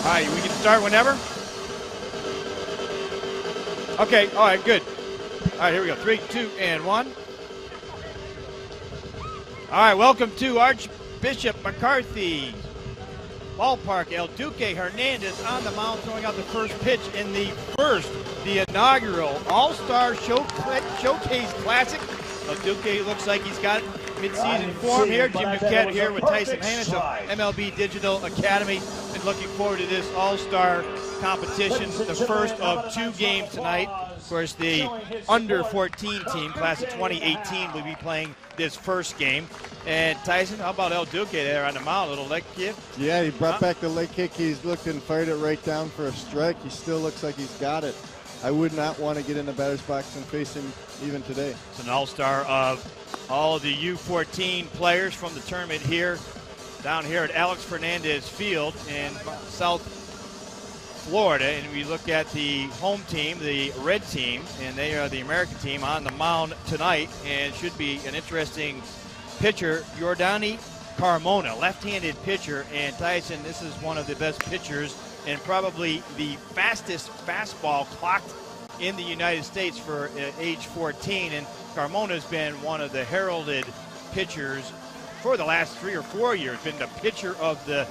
All right, we can start whenever? Okay, all right, good. All right, here we go. 3, 2, and 1. All right, welcome to Archbishop McCarthy Ballpark. El Duque Hernandez on the mound throwing out the first pitch in the inaugural All-Star Showcase Classic. El Duque looks like he's got mid-season form here. Jim Duquette here with Tyson Hanisch of MLB Digital Academy. Been looking forward to this All-Star competition, the first of 2 games tonight. Of course, the under-14 team, class of 2018, will be playing this first game. And Tyson, how about El Duque there on the mound, little leg kick? Yeah, he brought back the leg kick. He's looked and fired it right down for a strike. He still looks like he's got it. I would not want to get in the batter's box and face him even today. It's an all-star of all of the U14 players from the tournament here, down here at Alex Fernandez Field in South Florida. And we look at the home team, the red team, and they are the American team on the mound tonight, and should be an interesting pitcher, Yordany Carmona, left-handed pitcher. And Tyson, this is one of the best pitchers and probably the fastest fastball clocked in the United States for age 14. And Carmona's been one of the heralded pitchers for the last 3 or 4 years, been the pitcher of the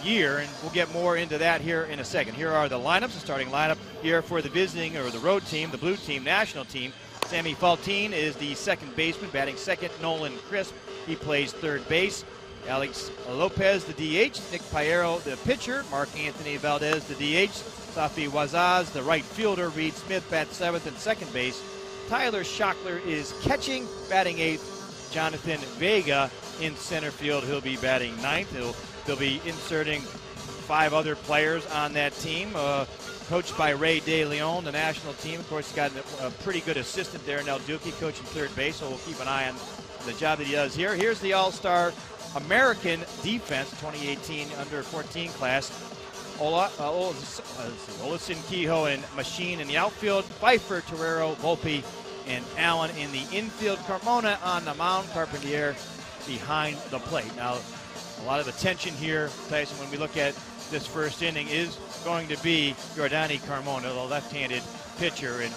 year, and we'll get more into that here in a second. Here are the lineups, the starting lineup here for the visiting or the road team, the blue team, national team. Sammy Faltine is the second baseman, batting second. Nolan Crisp, he plays third base. Alex Lopez, the DH. Nick Piero, the pitcher. Mark Anthony Valdez, the DH. Safi Wazaz, the right fielder. Reed Smith, bats seventh and second base. Tyler Schockler is catching, batting eighth. Jonathan Vega in center field. He'll be batting ninth. They'll be inserting 5 other players on that team, coached by Ray De Leon, the national team. Of course, he's got a pretty good assistant there in El Duque, coaching third base, so we'll keep an eye on the job that he does here. Here's the All-Star American defense, 2018 under-14 class. Olison, Kehoe, and Machine in the outfield. Pfeiffer, Torero, Volpe, and Allen in the infield. Carmona on the mound. Carpentier behind the plate. Now, a lot of attention here, Tyson, when we look at this first inning is going to be Yordany Carmona, the left-handed pitcher. And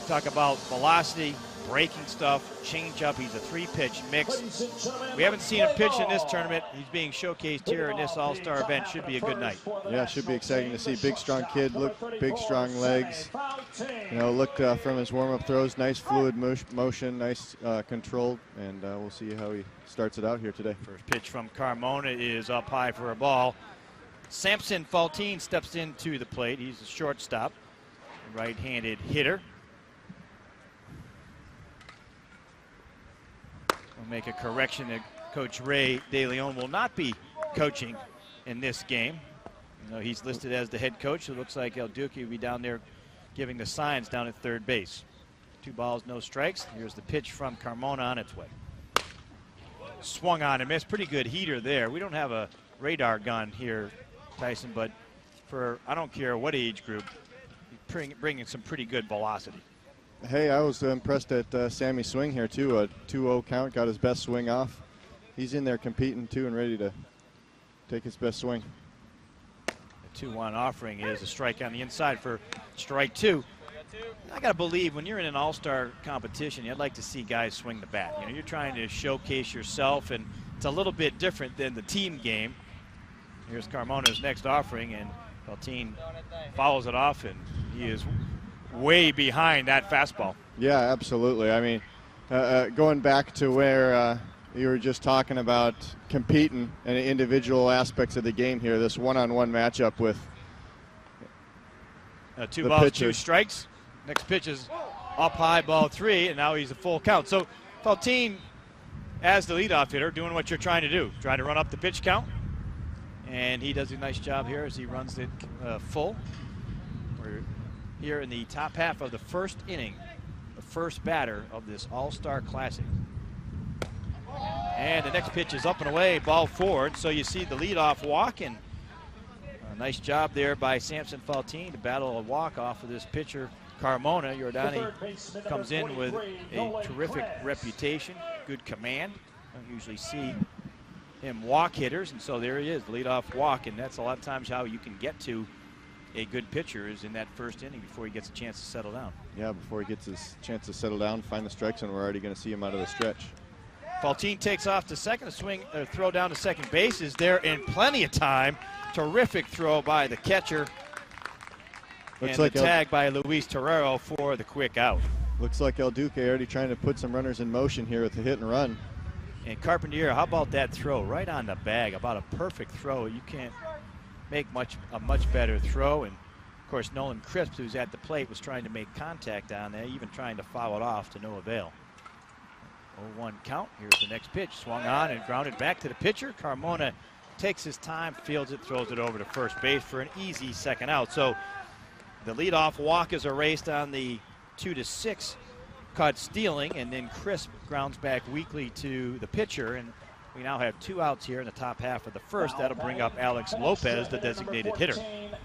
talk about velocity, breaking stuff, change-up. He's a 3-pitch mix. We haven't seen him pitch in this tournament. He's being showcased here in this All-Star event. Should be a good night. Yeah, should be exciting to see. Big, strong kid, big, strong legs. Looked from his warm-up throws, nice fluid motion, nice control, and we'll see how he starts it out here today. First pitch from Carmona is up high for a ball. Samson Faltine steps into the plate. He's a shortstop, right-handed hitter. We'll make a correction that Coach Ray De Leon will not be coaching in this game. He's listed as the head coach. It looks like El Duque will be down there giving the signs down at third base. 2 balls, no strikes. Here's the pitch from Carmona on its way. Swung on and missed. Pretty good heater there. We don't have a radar gun here, Tyson, but for I don't care what age group, bringing some pretty good velocity. Hey, I was impressed at Sammy's swing here, too. A 2-0 count, got his best swing off. He's in there competing, too, and ready to take his best swing. The 2-1 offering is a strike on the inside for strike 2. I got to believe when you're in an all-star competition, you'd like to see guys swing the bat. You're trying to showcase yourself, and it's a little bit different than the team game. Here's Carmona's next offering, and Faltine follows it off, and he is way behind that fastball. Yeah, absolutely. I mean, going back to where you were just talking about competing and individual aspects of the game here, this one-on-one matchup with 2 balls, pitcher. 2 strikes. Next pitch is up high, ball 3, and now he's a full count. So Faltine, as the leadoff hitter, doing what you're trying to do, trying to run up the pitch count. And he does a nice job here as he runs it full. We're here in the top half of the first inning, the first batter of this All-Star Classic. And the next pitch is up and away, ball forward. So you see the leadoff walk, and a nice job there by Samson Faltine to battle a walk off of this pitcher, Carmona. Yordany comes in with a terrific reputation, good command. Don't usually see him walk hitters, and so there he is, leadoff walk, and that's a lot of times how you can get to a good pitcher is in that first inning before he gets a chance to settle down. Yeah, before he gets his chance to settle down, find the strikes, and we're already going to see him out of the stretch. Faltine takes off to second. A swing, throw down to second base is there in plenty of time. Terrific throw by the catcher. Looks and like the tag by Luis Torero for the quick out. Looks like El Duque already trying to put some runners in motion here with the hit and run. And Carpentier, how about that throw right on the bag? About a perfect throw. You can't make a much better throw. And of course, Nolan Crisp, who's at the plate, was trying to make contact on there, even trying to foul it off to no avail. 0-1 count. Here's the next pitch. Swung on and grounded back to the pitcher. Carmona takes his time, fields it, throws it over to first base for an easy second out. So the leadoff walk is erased on the 2-6 caught stealing, and then Crisp grounds back weakly to the pitcher, and we now have 2 outs here in the top half of the first. That'll bring up Alex Lopez, the designated hitter.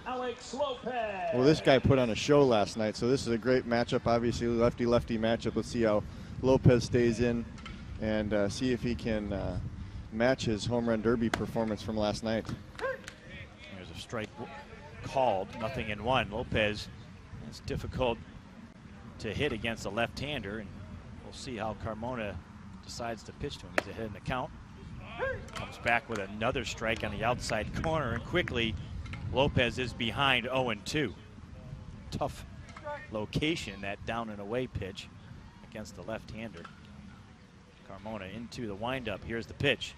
Well, this guy put on a show last night, so this is a great matchup. Obviously, lefty-lefty matchup. Let's see how Lopez stays in and see if he can match his home run derby performance from last night. There's a strike called, 0-1. Lopez, it's difficult to hit against a left-hander, and we'll see how Carmona decides to pitch to him. He's ahead in the count. Comes back with another strike on the outside corner, and quickly Lopez is behind 0-2. Tough location, that down and away pitch against the left-hander. Carmona into the windup. Here's the pitch.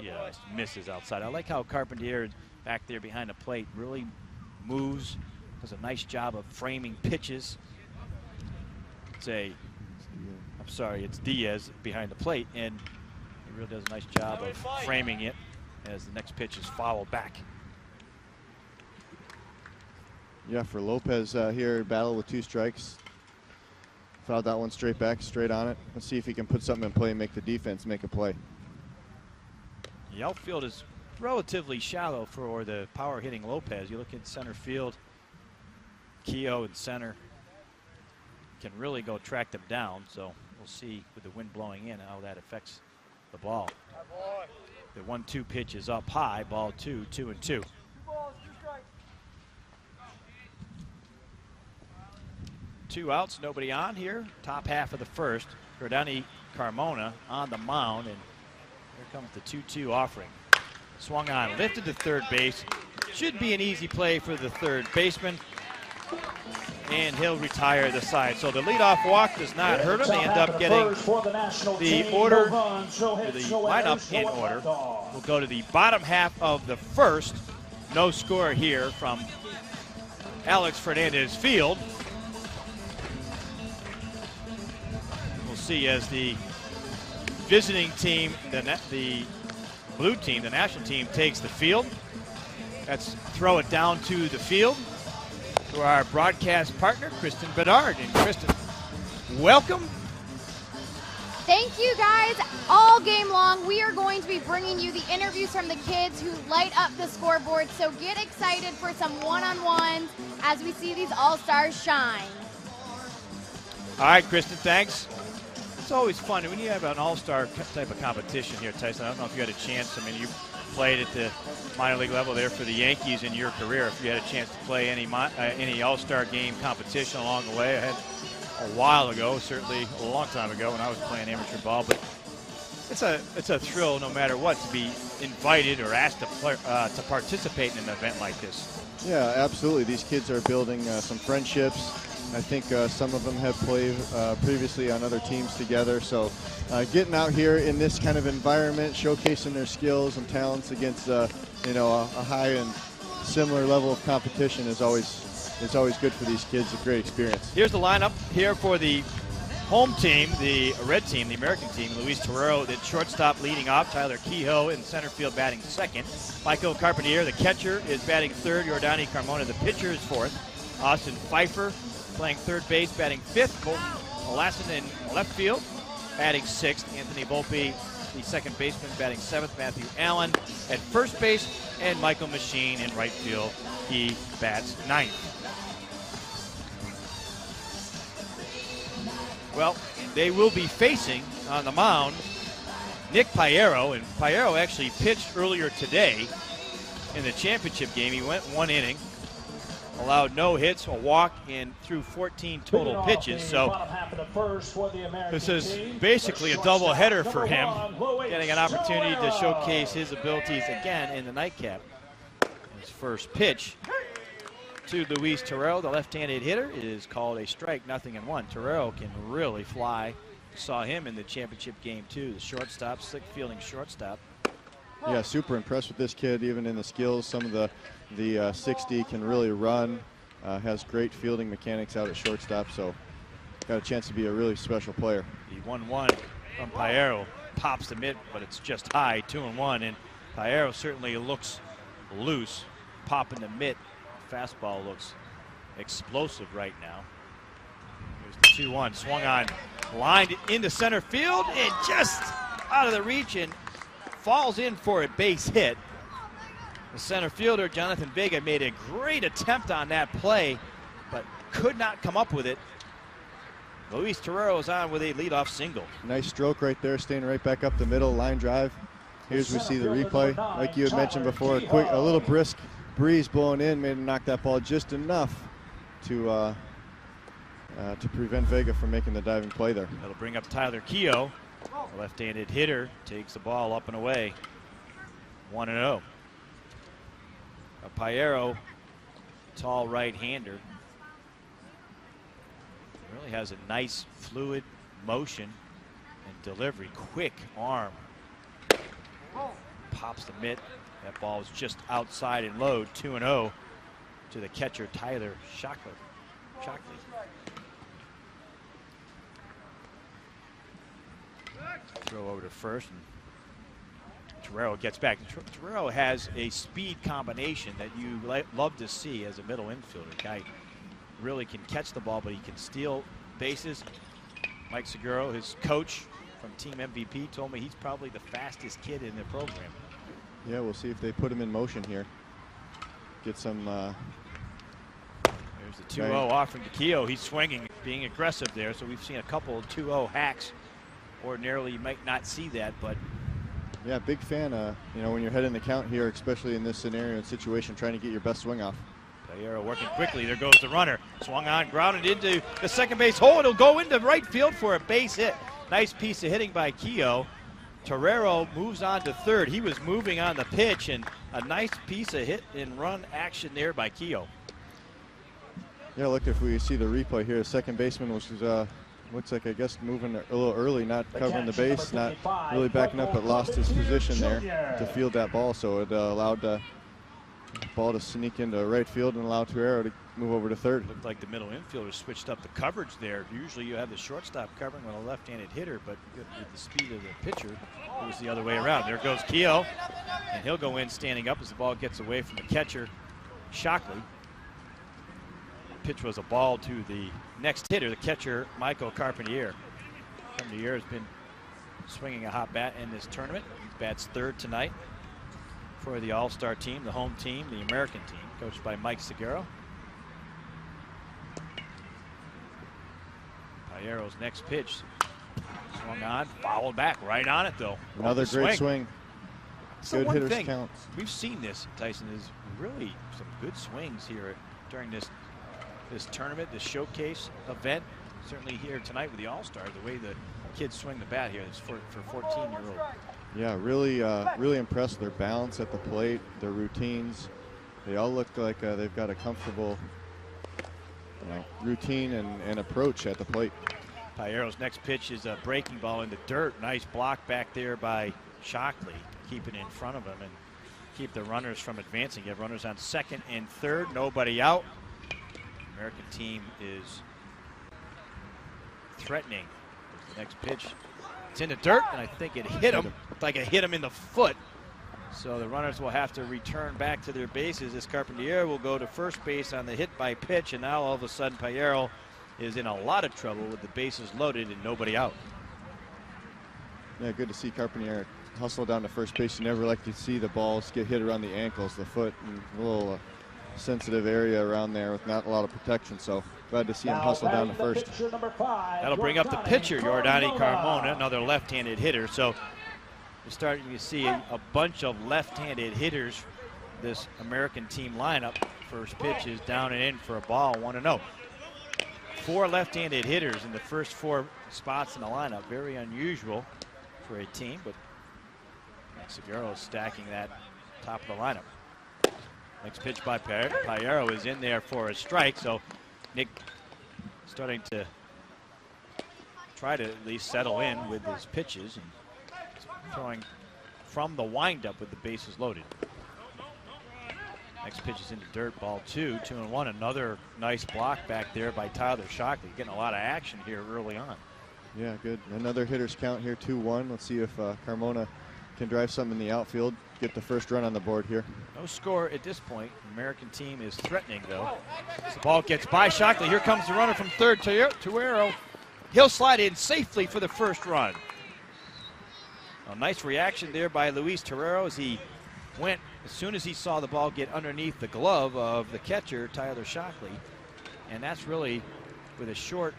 Just misses outside. I like how Carpentier back there behind the plate really moves, does a nice job of framing pitches. It's Diaz behind the plate, and he really does a nice job of framing it as the next pitch is fouled back. Yeah, for Lopez here, battle with 2 strikes. Fouled that one straight back, straight on it. Let's see if he can put something in play and make the defense make a play. The outfield is relatively shallow for the power-hitting Lopez. You look at center field, Keogh in center can really go track them down, so we'll see with the wind blowing in how that affects the ball. The 1-2 pitch is up high, ball 2, 2-2. Two outs, nobody on here. Top half of the first. Jordani Carmona on the mound, and here comes the 2-2 offering. Swung on, lifted to third base. Should be an easy play for the third baseman, and he'll retire the side. So the leadoff walk does not hurt him. They end up getting the order, the lineup in order. We'll go to the bottom half of the first. No score here from Alex Fernandez Field. We'll see as the visiting team, the blue team, the national team, takes the field. Let's throw it down to the field to our broadcast partner, Kristen Bedard. And Kristen, welcome. Thank you guys. All game long, we are going to be bringing you the interviews from the kids who light up the scoreboard. So get excited for some one-on-ones as we see these all-stars shine. All right, Kristen, thanks. It's always fun when you have an all-star type of competition here, Tyson. I don't know if you had a chance. I mean, you played at the minor league level there for the Yankees in your career. If you had a chance to play any all-star game competition along the way, I had a while ago, certainly a long time ago when I was playing amateur ball. But it's a thrill no matter what to be invited or asked to participate in an event like this. Yeah, absolutely. These kids are building some friendships. I think some of them have played previously on other teams together. So getting out here in this kind of environment, showcasing their skills and talents against a high and similar level of competition is always good for these kids. A great experience. Here's the lineup here for the home team, the red team, the American team. Luis Torero, the shortstop, leading off. Tyler Kehoe in center field batting second. Michael Carpentier, the catcher, is batting third. Jordani Carmona, the pitcher, is fourth. Austin Pfeiffer playing third base, batting fifth. Colton Lassen in left field, batting sixth. Anthony Volpe, the second baseman, batting seventh. Matthew Allen at first base, and Michael Machine in right field. He bats ninth. Well, they will be facing on the mound Nick Piero, and Piero actually pitched earlier today in the championship game. He went 1 inning, allowed no hits, a walk, and threw 14 total pitches. So this is basically a doubleheader for him, getting an opportunity to showcase his abilities again in the nightcap. His first pitch to Luis Torero, the left-handed hitter, is called a strike, 0-1. Torero can really fly. Saw him in the championship game too. The shortstop, slick fielding shortstop. Yeah, super impressed with this kid, even in the skills. Some of the 60 can really run, has great fielding mechanics out at shortstop, so got a chance to be a really special player. The 1-1 from Piero pops the mitt, but it's just high, 2-1, and Piero certainly looks loose, popping the mitt. Fastball looks explosive right now. Here's the 2-1, swung on, lined into center field, and just out of the reach and falls in for a base hit. The center fielder, Jonathan Vega, made a great attempt on that play, but could not come up with it. Luis Torero is on with a leadoff single. Nice stroke right there, staying right back up the middle, line drive. Here's we see the replay. Like you had mentioned before, a little brisk breeze blowing in made him knock that ball just enough to prevent Vega from making the diving play there. That'll bring up Tyler Keogh. The left-handed hitter takes the ball up and away. 1-0. Piero, tall right-hander, really has a nice fluid motion and delivery. Quick arm. Pops the mitt. That ball is just outside and low. 2-0 to the catcher, Tyler Shockley. Throw over to first, and Torero gets back. Torero has a speed combination that you love to see as a middle infielder. Guy really can catch the ball, but he can steal bases. Mike Seguro, his coach from Team MVP, told me he's probably the fastest kid in the program. Yeah, we'll see if they put him in motion here. Get some. There's the 2-0 offering to Keogh. He's swinging, being aggressive there. So we've seen a couple of 2-0 hacks. Ordinarily, you might not see that, but yeah, big fan. You know, when you're heading the count here, especially in this scenario and situation, trying to get your best swing off. Piero working quickly. There goes the runner. Swung on, grounded into the second base hole. It'll go into right field for a base hit. Nice piece of hitting by Keogh. Torero moves on to third. He was moving on the pitch, and a nice piece of hit and run action there by Keogh. Yeah, look, if we see the replay here, second baseman was looks like, I guess, moving a little early, not covering the base, not really backing up, but lost his position there to field that ball. So it allowed the ball to sneak into right field and allow Torero to move over to third. Looked like the middle infielder switched up the coverage there. Usually you have the shortstop covering with a left-handed hitter, but with the speed of the pitcher, it was the other way around. There goes Keogh, and he'll go in standing up as the ball gets away from the catcher, Shockley. Pitch was a ball to the next hitter, the catcher, Michael Carpentier. Carpentier has been swinging a hot bat in this tournament. He bats third tonight for the All-Star team, the home team, the American team, coached by Mike Seguro. Piero's next pitch swung on, fouled back, right on it though. Another great swing. So good hitters count. We've seen this, Tyson, is really some good swings here during this tournament, this showcase event. Certainly here tonight with the All-Stars, the way the kids swing the bat here is for 14-year-old. Yeah, really impressed. Their balance at the plate, their routines. They all look like they've got a comfortable routine and approach at the plate. Piero's next pitch is a breaking ball in the dirt. Nice block back there by Shockley, keeping in front of him and keep the runners from advancing. You have runners on second and third, nobody out. American team is threatening. There's the next pitch. It's in the dirt, and I think it hit him. Looked like it hit him in the foot. So the runners will have to return back to their bases. This Carpentier will go to first base on the hit by pitch, and now all of a sudden Piero is in a lot of trouble with the bases loaded and nobody out. Yeah, good to see Carpentier hustle down to first base. You never like to see the balls get hit around the ankles, the foot, and a little sensitive area around there with not a lot of protection. So glad to see him hustle down to first. That'll bring up the pitcher, Yordani Carmona, another left-handed hitter. So You're starting to see a bunch of left-handed hitters. This American team lineup. First pitch is down and in for a ball, 1-0. 4 left-handed hitters in the first 4 spots in the lineup. Very unusual for a team, but Seguro stacking that top of the lineup. Next pitch by Payero is in there for a strike, so Nick starting to try to at least settle in with his pitches and throwing from the windup with the bases loaded. Next pitch is into dirt, ball 2, 2-1. Another nice block back there by Tyler Shockley. Getting a lot of action here early on. Yeah, good. Another hitter's count here, 2-1. Let's see if Carmona can drive something in the outfield, get the first run on the board here. No score at this point. The American team is threatening, though. As the ball gets by Shockley. Here comes the runner from third, Tuero. He'll slide in safely for the first run. A nice reaction there by Luis Torero as he went as soon as he saw the ball get underneath the glove of the catcher, Tyler Shockley. And that's really with a short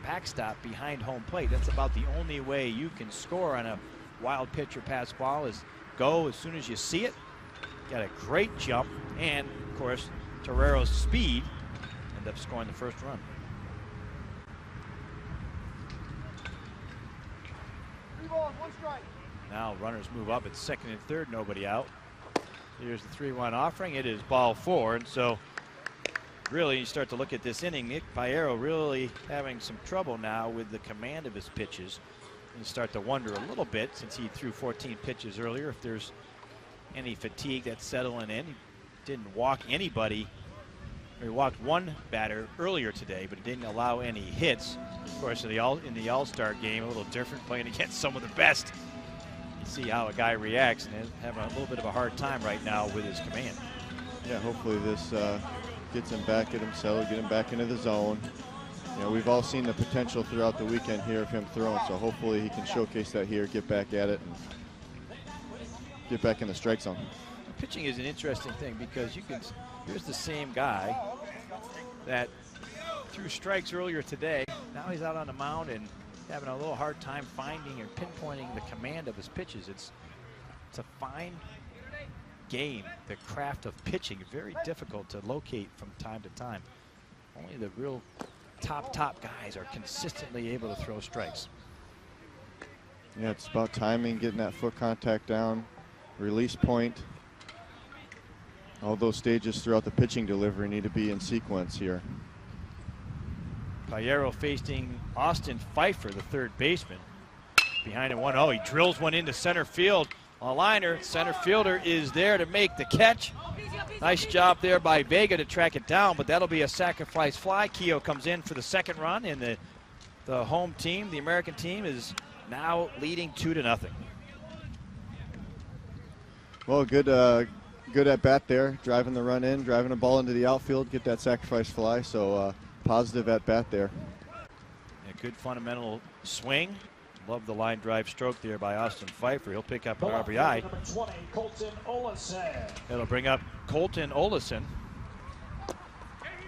backstop behind home plate. That's about the only way you can score on a wild pitch or pass ball is go as soon as you see it. Got a great jump, and of course Torero's speed ended up scoring the first run. Now runners move up at second and third, nobody out. Here's the 3-1 offering. It is ball 4, and so really you start to look at this inning. Nick Payero really having some trouble now with the command of his pitches. You start to wonder a little bit, since he threw 14 pitches earlier, if there's any fatigue that's settling in. He didn't walk anybody, or he walked one batter earlier today, but he didn't allow any hits. Of course, in the All-Star game, a little different, playing against some of the best. You see how a guy reacts, and having a little bit of a hard time right now with his command. Yeah, hopefully this gets him back at himself, get him back into the zone. You know, we've all seen the potential throughout the weekend here of him throwing, so hopefully he can showcase that here, get back at it, and get back in the strike zone. Pitching is an interesting thing because here's the same guy that threw strikes earlier today. Now he's out on the mound and having a little hard time finding or pinpointing the command of his pitches. It's a fine game, the craft of pitching. Very difficult to locate from time to time. Only the real top guys are consistently able to throw strikes. Yeah, it's about timing, getting that foot contact down, release point. All those stages throughout the pitching delivery need to be in sequence here. Payero facing Austin Pfeiffer, the third baseman. Behind him 1-0, he drills one into center field. A liner, center fielder is there to make the catch. Nice job there by Vega to track it down, but that'll be a sacrifice fly. Keogh comes in for the second run, and the home team, the American team, is now leading 2-0. Well, good at bat there, driving the run in, driving the ball into the outfield, get that sacrifice fly. So positive at bat there. A good fundamental swing. Love the line drive stroke there by Austin Pfeiffer. He'll pick up an RBI. It'll bring up Colton Olesen,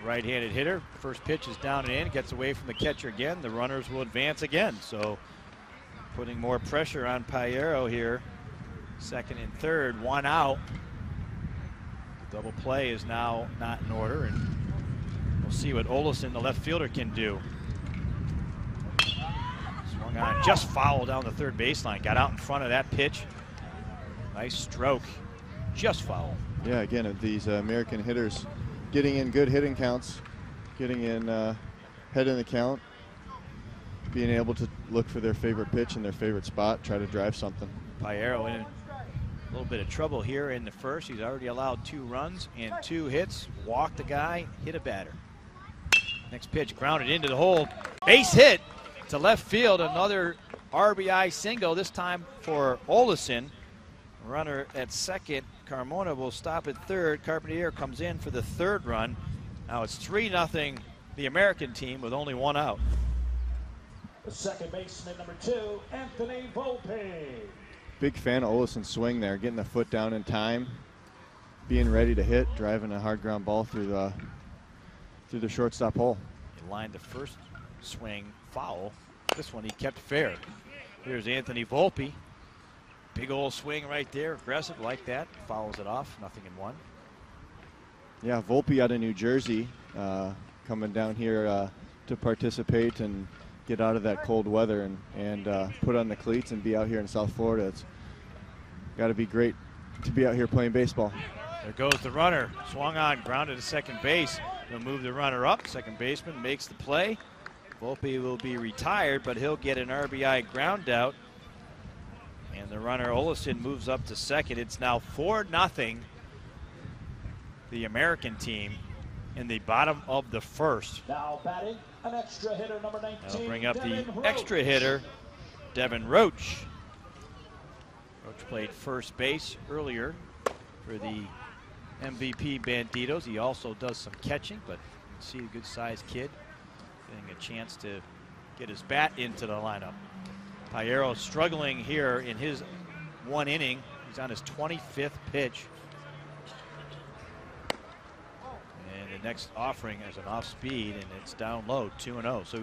right-handed hitter. First pitch is down and in, gets away from the catcher again. The runners will advance again, so putting more pressure on Payero here. Second and third, 1 out. The double play is now not in order, and we'll see what Olesen, the left fielder, can do. Swung on, just foul down the third baseline. Got out in front of that pitch. Nice stroke, just foul. Yeah, again, these American hitters getting in good hitting counts, getting in head in the count, being able to look for their favorite pitch in their favorite spot, try to drive something. Payero in a little bit of trouble here in the first. He's already allowed 2 runs and 2 hits. Walked the guy, hit a batter. Next pitch grounded into the hole. Base hit to left field. Another RBI single, this time for Olesen. Runner at second. Carmona will stop at third. Carpentier comes in for the third run. Now it's 3-0 the American team with only 1 out. The second baseman, number 2, Anthony Volpe. Big fan of Olesen's swing there, getting the foot down in time, being ready to hit, driving a hard ground ball through the shortstop hole. He lined the first swing foul. This one he kept fair. Here's Anthony Volpe. Big old swing right there, aggressive like that. Follows it off, 0-1. Yeah, Volpe out of New Jersey coming down here to participate and get out of that cold weather and put on the cleats and be out here in South Florida. It's got to be great to be out here playing baseball. There goes the runner. Swung on, grounded to second base. He'll move the runner up. Second baseman makes the play. Volpe will be retired, but he'll get an RBI ground out. And the runner, Olesen, moves up to second. It's now 4-0. The American team in the bottom of the first. Now batting, an extra hitter, number 19. That'll bring up the Devin extra Roach. hitter, Devin Roach. Roach played first base earlier for the MVP Banditos. He also does some catching, but you can see a good-sized kid getting a chance to get his bat into the lineup. Paillero struggling here in his one inning. He's on his 25th pitch. And the next offering is an off-speed, and it's down low, 2-0. So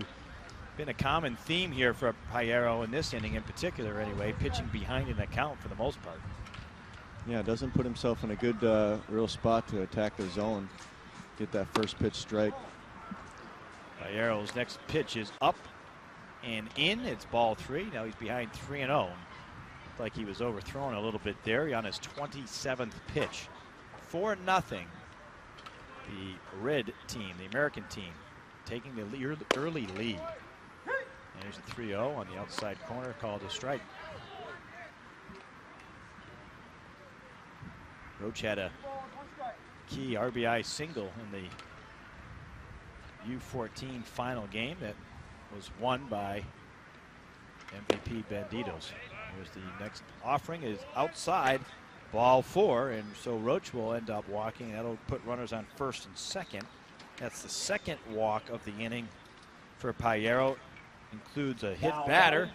been a common theme here for Paillero in this inning in particular anyway, pitching behind an account for the most part. Yeah, doesn't put himself in a good real spot to attack the zone, get that first pitch strike. Paillero's next pitch is up and in. It's ball 3. Now he's behind 3-0. Looked like he was overthrown a little bit there. He's on his 27th pitch. 4-0. The red team, the American team, taking the early lead. And there's a 3-0 on the outside corner, called a strike. Roach had a key RBI single in the U14 final game that was won by MVP Banditos. Here's the next offering, is outside, ball 4, and so Roach will end up walking. That'll put runners on first and second. That's the second walk of the inning for Paillero. Includes a hit batter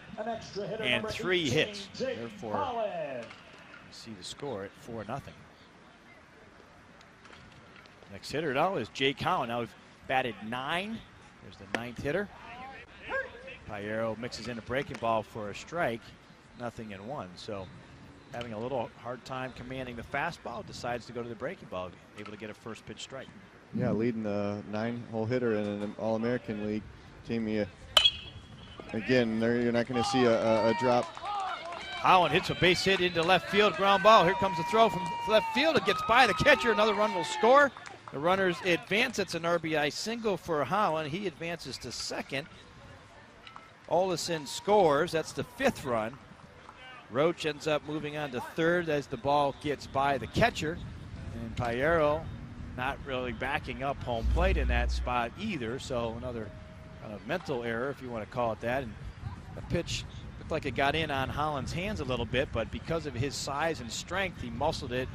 and 3 hits. Therefore, you see the score at 4-0. Next hitter now is Jake Holland. Now we've batted 9. There's the 9th hitter. Paillero mixes in a breaking ball for a strike. 0-1. So having a little hard time commanding the fastball, decides to go to the breaking ball, able to get a first pitch strike. Yeah, leading the 9-hole hitter in an All-American League team. Again, there you're not going to see a drop. Holland hits a base hit into left field, ground ball. Here comes the throw from left field. It gets by the catcher. Another run will score. The runners advance. It's an RBI single for Holland. He advances to second. Olesen scores. That's the 5th run. Roach ends up moving on to third as the ball gets by the catcher. And Paillero not really backing up home plate in that spot either. So another kind of mental error, if you want to call it that. And the pitch looked like it got in on Holland's hands a little bit, but because of his size and strength, he muscled it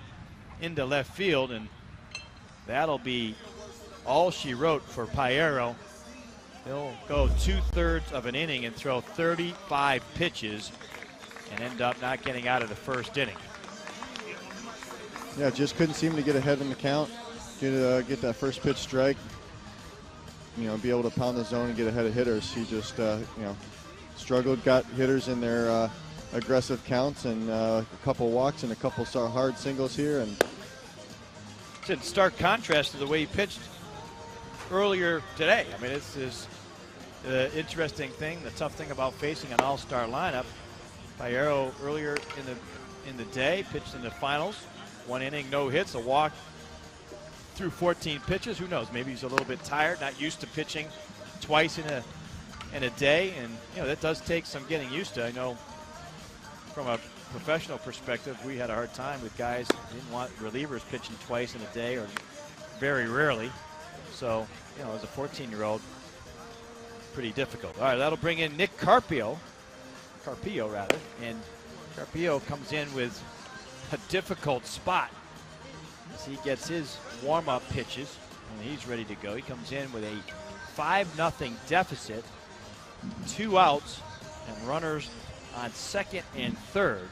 into left field, and that'll be all she wrote for Paillero. He'll go 2/3 of an inning and throw 35 pitches and end up not getting out of the first inning. Yeah, just couldn't seem to get ahead in the count, get that first pitch strike, be able to pound the zone and get ahead of hitters. He just, struggled, got hitters in their aggressive counts, and a couple walks and a couple hard singles here. And it's in stark contrast to the way he pitched earlier today. I mean, it's the interesting thing, the tough thing about facing an all-star lineup. Paillero earlier in the day pitched in the finals, 1 inning, no hits, a walk through 14 pitches. Who knows? Maybe he's a little bit tired, not used to pitching twice in a day, and that does take some getting used to. I know from a professional perspective, we had a hard time with guys who didn't want relievers pitching twice in a day, or very rarely. So, as a 14-year-old, pretty difficult. All right, that'll bring in Nick Carpio, and Carpio comes in with a difficult spot as he gets his warm-up pitches, and he's ready to go. He comes in with a 5-0 deficit, 2 outs, and runners on second and third.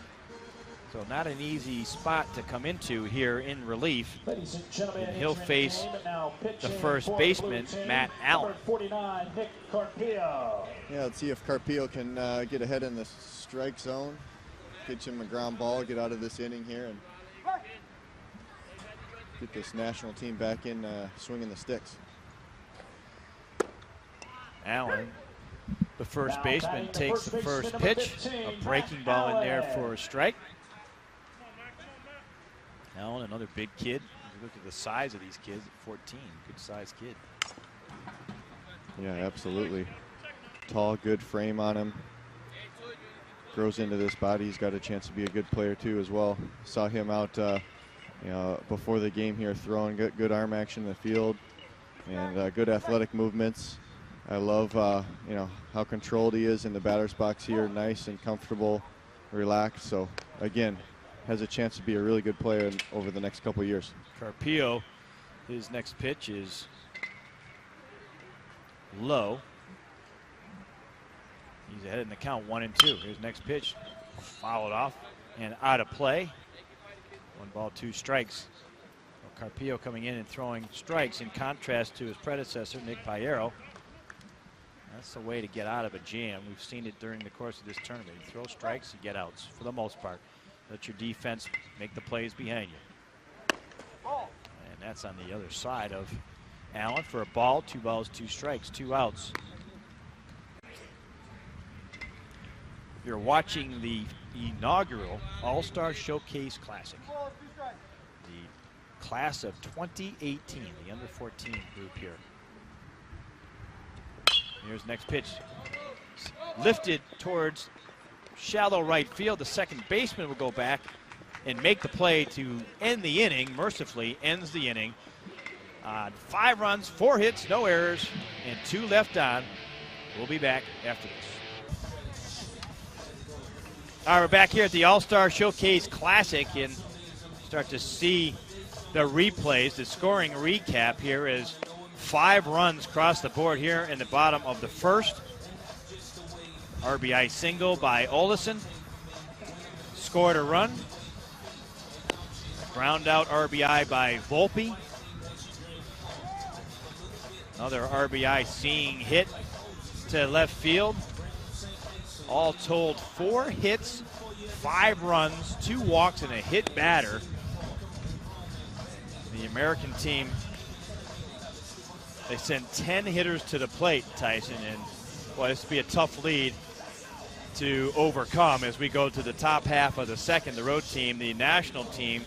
So not an easy spot to come into here in relief. And he'll face the first baseman, Matt Allen. 49, Nick Carpio. Yeah, let's see if Carpio can get ahead in the strike zone. Get him a ground ball, get out of this inning here, and get this national team back in swinging the sticks. Allen, the first baseman, takes the first pitch. A breaking ball in there for a strike. Allen, another big kid. Look at the size of these kids at 14. Good sized kid. Yeah, absolutely. Tall, good frame on him. Grows into this body. He's got a chance to be a good player too as well. Saw him out before the game here throwing good arm action in the field and good athletic movements. I love how controlled he is in the batter's box here. Nice and comfortable, relaxed. So again, has a chance to be a really good player over the next couple of years. Carpio, his next pitch is low. He's ahead in the count, 1-2. His next pitch, fouled off and out of play. 1 ball, 2 strikes. So Carpio coming in and throwing strikes in contrast to his predecessor, Nick Piero. That's the way to get out of a jam. We've seen it during the course of this tournament. You throw strikes, you get outs for the most part. Let your defense make the plays behind you. And that's on the other side of Allen for a ball, 2 balls, 2 strikes, 2 outs. You're watching the inaugural All-Star Showcase Classic. The class of 2018, the under-14 group here. Here's next pitch. Lifted towards shallow right field. The second baseman will go back and make the play to end the inning. Mercifully ends the inning. 5 runs, 4 hits, no errors, and 2 left on. We'll be back after this. All right, we're back here at the All-Star Showcase Classic and start to see the replays, the scoring recap here is 5 runs across the board here in the bottom of the first. RBI single by Olesen. Scored a run. Ground out RBI by Volpe. Another RBI seeing hit to left field. All told 4 hits, 5 runs, 2 walks, and a hit batter. The American team, they sent 10 hitters to the plate, Tyson, and boy, this will be a tough lead to overcome as we go to the top half of the second. The road team, the national team,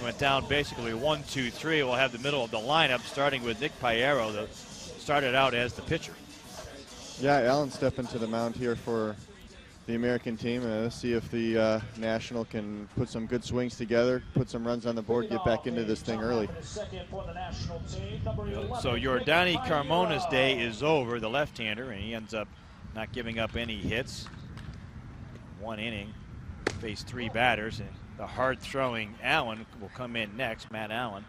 went down basically 1, 2, 3. We'll have the middle of the lineup starting with Nick Piero, that started out as the pitcher. Yeah, Allen stepping to the mound here for the American team. Let's see if the National can put some good swings together, put some runs on the board, get back into this thing early. So Yordani Carmona's day is over, the left-hander, and he ends up not giving up any hits. 1 inning, faced 3 batters, and the hard-throwing Allen will come in next. Matt Allen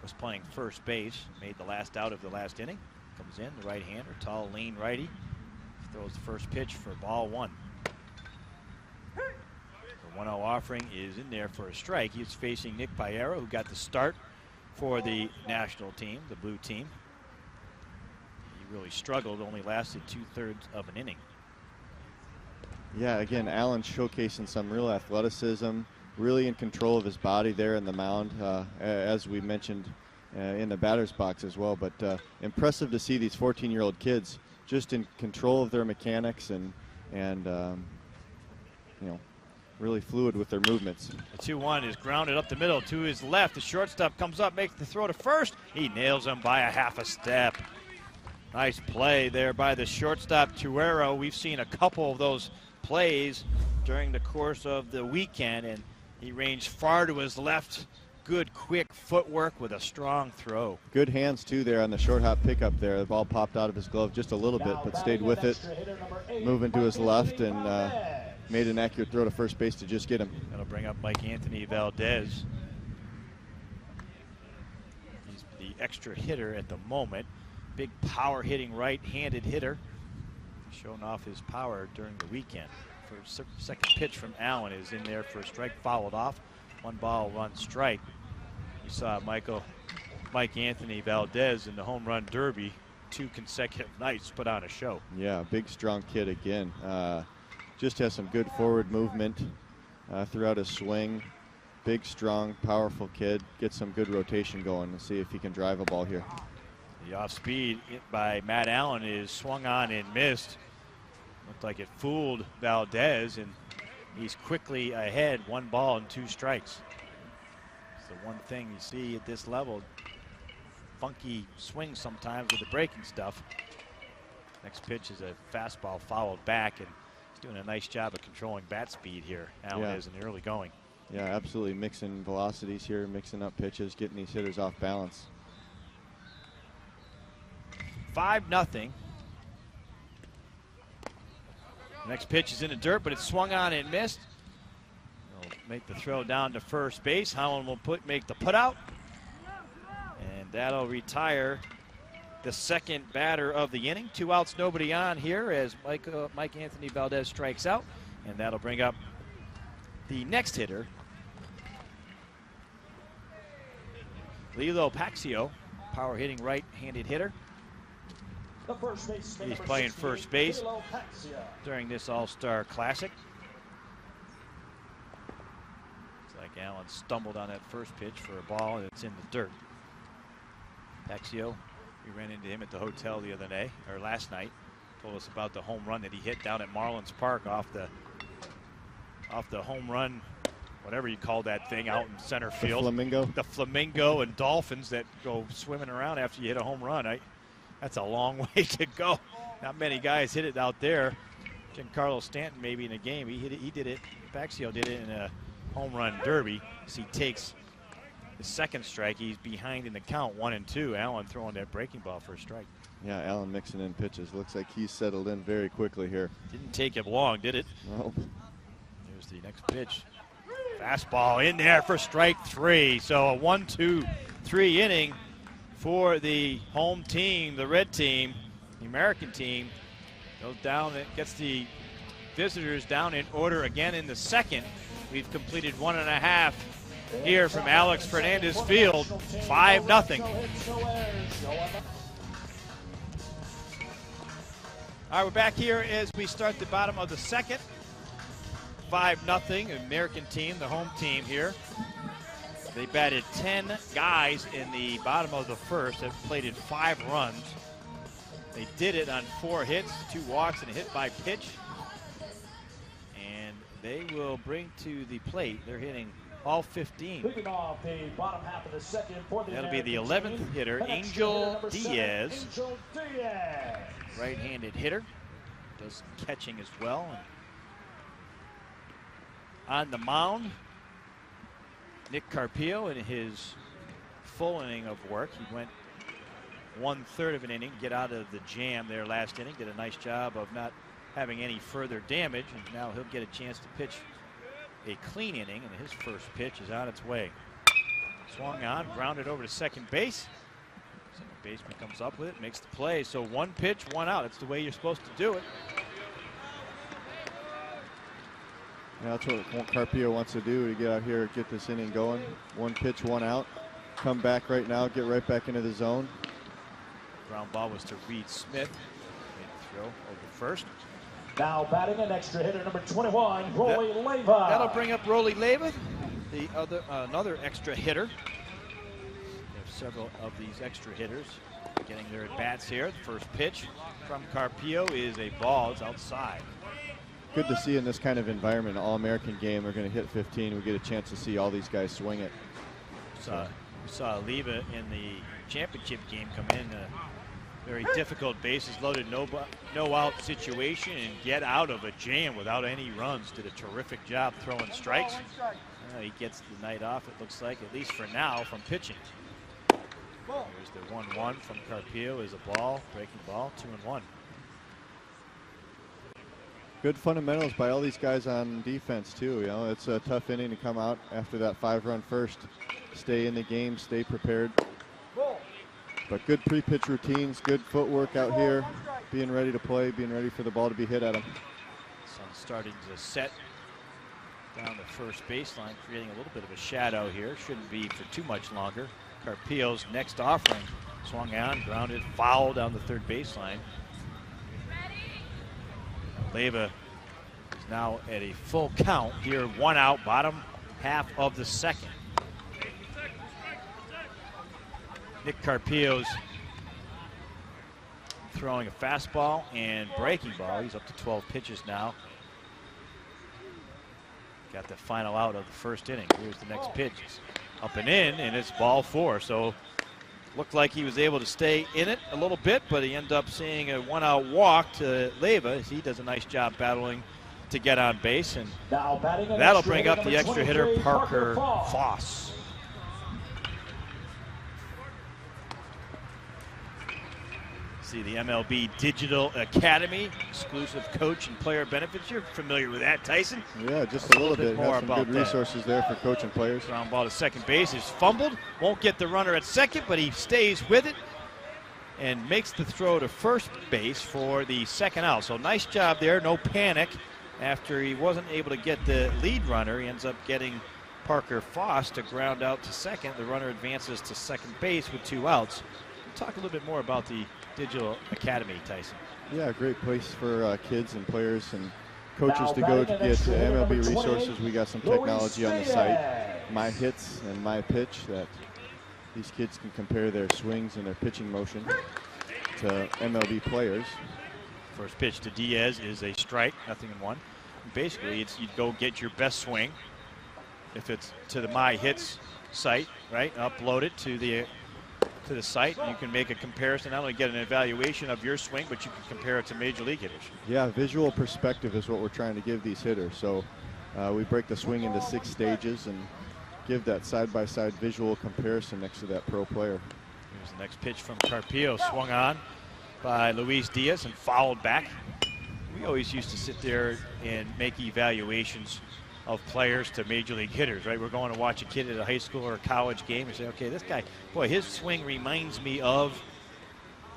was playing first base, made the last out of the last inning. Comes in, the right-hander, tall, lean righty. Throws the first pitch for ball 1. The 1-0 offering is in there for a strike. He's facing Nick Piero, who got the start for the national team, the blue team. He really struggled, only lasted 2/3 of an inning. Yeah, again, Allen showcasing some real athleticism, really in control of his body there in the mound, as we mentioned in the batter's box as well. But impressive to see these 14-year-old kids just in control of their mechanics and really fluid with their movements. The 2-1 is grounded up the middle to his left. The shortstop comes up, makes the throw to first. He nails him by a half a step. Nice play there by the shortstop, Tuero. We've seen a couple of those plays during the course of the weekend, and he ranged far to his left. Good, quick footwork with a strong throw. Good hands, too, there on the short hop pickup there. The ball popped out of his glove just a little bit, but stayed with it, moving to his left, and made an accurate throw to first base to just get him. That'll bring up Mike Anthony Valdez. He's the extra hitter at the moment. Big power hitting right-handed hitter. Showing off his power during the weekend. First, second pitch from Allen is in there for a strike, fouled off. 1 ball, 1 strike. You saw Mike Anthony Valdez in the home run derby 2 consecutive nights put on a show. Yeah, big strong kid again. Just has some good forward movement. throughout his swing. Big, strong, powerful kid. Get some good rotation going and see if he can drive a ball here. The off speed by Matt Allen is swung on and missed. Looked like it fooled Valdez, and he's quickly ahead, 1 ball and 2 strikes. It's the one thing you see at this level. Funky swing sometimes with the breaking stuff. Next pitch is a fastball followed back, and he's doing a nice job of controlling bat speed here. Allen is in the early going. Yeah, absolutely mixing velocities here, mixing up pitches, getting these hitters off balance. 5-0. Next pitch is in the dirt, but it's swung on and missed. He'll make the throw down to first base. Howland will make the put out, and that'll retire the second batter of the inning. 2 outs, nobody on here as Mike Anthony Valdez strikes out, and that'll bring up the next hitter, Lilo Paxio, power hitting right-handed hitter. He's playing first base during this All-Star Classic. It's like Allen stumbled on that first pitch for a ball, and it's in the dirt. Paxio, we ran into him at the hotel the other day, or last night. Told us about the home run that he hit down at Marlins Park off the home run, whatever you call that thing, out in center field. The flamingo. The flamingo and dolphins that go swimming around after you hit a home run. That's a long way to go. Not many guys hit it out there. Giancarlo Stanton maybe in a game. He did it. Paxio did it in a home run derby. As he takes the second strike, he's behind in the count, 1-2. Allen throwing that breaking ball for a strike. Yeah, Allen mixing in pitches. Looks like he's settled in very quickly here. Didn't take him long, did it? Nope. Here's the next pitch. Fastball in there for strike 3. So a 1-2-3 inning for the home team, the red team, the American team. Goes down and gets the visitors down in order again in the second. We've completed 1.5 here from Alex Fernandez Field, 5-0. All right, we're back here as we start the bottom of the second. 5-0, American team, the home team here. They batted 10 guys in the bottom of the first, have plated 5 runs. They did it on 4 hits, 2 walks, and a hit by pitch. And they will bring to the plate, they're hitting all 15. Moving off the bottom half of the second for the That'll be the American 11th team. hitter, The next Angel hitter, Diaz. Angel Diaz. Right-handed hitter, does catching as well. On the mound, Nick Carpio in his full inning of work. He went 1/3 of an inning, get out of the jam there last inning. Did a nice job of not having any further damage, and now he'll get a chance to pitch a clean inning, and his first pitch is on its way. Swung on, grounded over to second base. Second baseman comes up with it, makes the play. So 1 pitch, 1 out. That's the way you're supposed to do it. Yeah, that's what Carpio wants to do, to get out here, get this inning going. 1 pitch, 1 out. Come back right now, get right back into the zone. Ground ball was to Reed Smith. Made the throw over first. Now batting an extra hitter, number 21, Rolly Leyva. That'll bring up Rolly Leyva, the another extra hitter. We have several of these extra hitters getting their at-bats here. The first pitch from Carpio is a ball. It's outside. Good to see in this kind of environment, an All-American game. We're going to hit 15. We get a chance to see all these guys swing it. We saw Leyva in the championship game come in a very difficult bases loaded, no out situation, and get out of a jam without any runs. Did a terrific job throwing strikes. He gets the night off, it looks like, at least for now, from pitching. Here's the 1-1 from Carpio is a ball, breaking ball, 2-1. Good fundamentals by all these guys on defense too. You know, it's a tough inning to come out after that 5-run first. Stay in the game, stay prepared. But good pre-pitch routines, good footwork out here, being ready to play, being ready for the ball to be hit at them. Sun's starting to set down the first baseline, creating a little bit of a shadow here. Shouldn't be for too much longer. Carpio's next offering swung on, grounded, foul down the third baseline. Leyva is now at a full count here, 1 out, bottom half of the second. Nick Carpio's throwing a fastball and breaking ball. He's up to 12 pitches now. Got the final out of the first inning. Here's the next pitch. It's up and in, and it's ball 4. So looked like he was able to stay in it a little bit, but he ended up seeing a 1-out walk to Leyva. He does a nice job battling to get on base, and that'll bring up the extra hitter, Parker Foss. See the MLB Digital Academy, exclusive coach and player benefits. You're familiar with that, Tyson? Yeah, just a little bit. More Have some about good resources there for coach and players. Ground ball to second base is fumbled. Won't get the runner at second, but he stays with it and makes the throw to first base for the second out. So nice job there. No panic. After he wasn't able to get the lead runner, he ends up getting Parker Foss to ground out to second. The runner advances to second base with 2 outs. We'll talk a little bit more about the Digital Academy, Tyson. Yeah, great place for kids and players and coaches to go to get MLB resources. We got some technology on the site, My Hits and My Pitch, that these kids can compare their swings and their pitching motion to MLB players. First pitch to Diaz is a strike, 0-1. Basically, it's you'd go get your best swing. If it's to the My Hits site, right? Upload it to the site, and you can make a comparison, not only get an evaluation of your swing, but you can compare it to major league hitters. Yeah, visual perspective is what we're trying to give these hitters. So we break the swing into 6 stages and give that side-by-side visual comparison next to that pro player. Here's the next pitch from Carpio, swung on by Luis Diaz and fouled back. We always used to sit there and make evaluations of players to major league hitters, right? We're going to watch a kid at a high school or a college game and say, okay, this guy, boy, his swing reminds me of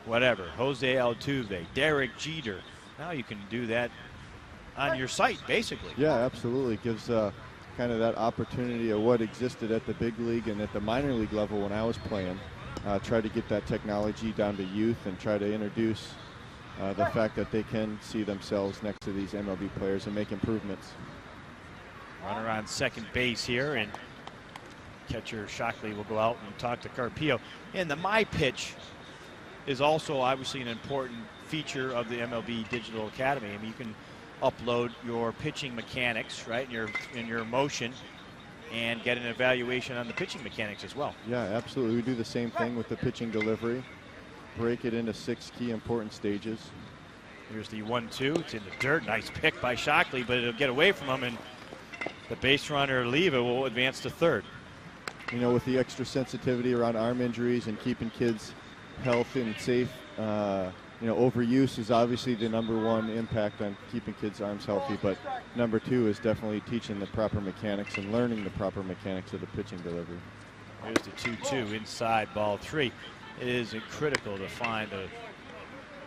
whatever, Jose Altuve, Derek Jeter. Now you can do that on your site, basically. Yeah, absolutely. Gives kind of that opportunity of what existed at the big league and at the minor league level when I was playing. Try to get that technology down to youth and try to introduce the fact that they can see themselves next to these MLB players and make improvements. Runner on second base here, and catcher Shockley will go out and talk to Carpio. And the My Pitch is also obviously an important feature of the MLB Digital Academy. I mean, you can upload your pitching mechanics, right, in your motion, and get an evaluation on the pitching mechanics as well. Yeah, absolutely. We do the same thing with the pitching delivery. Break it into 6 key important stages. Here's the 1-2. It's in the dirt. Nice pick by Shockley, but it'll get away from him, and the base runner, Leyva, will advance to third. You know, with the extra sensitivity around arm injuries and keeping kids healthy and safe, you know, overuse is obviously the #1 impact on keeping kids' arms healthy, but #2 is definitely teaching the proper mechanics and learning the proper mechanics of the pitching delivery. Here's the 2-2 inside, ball 3. It is critical to find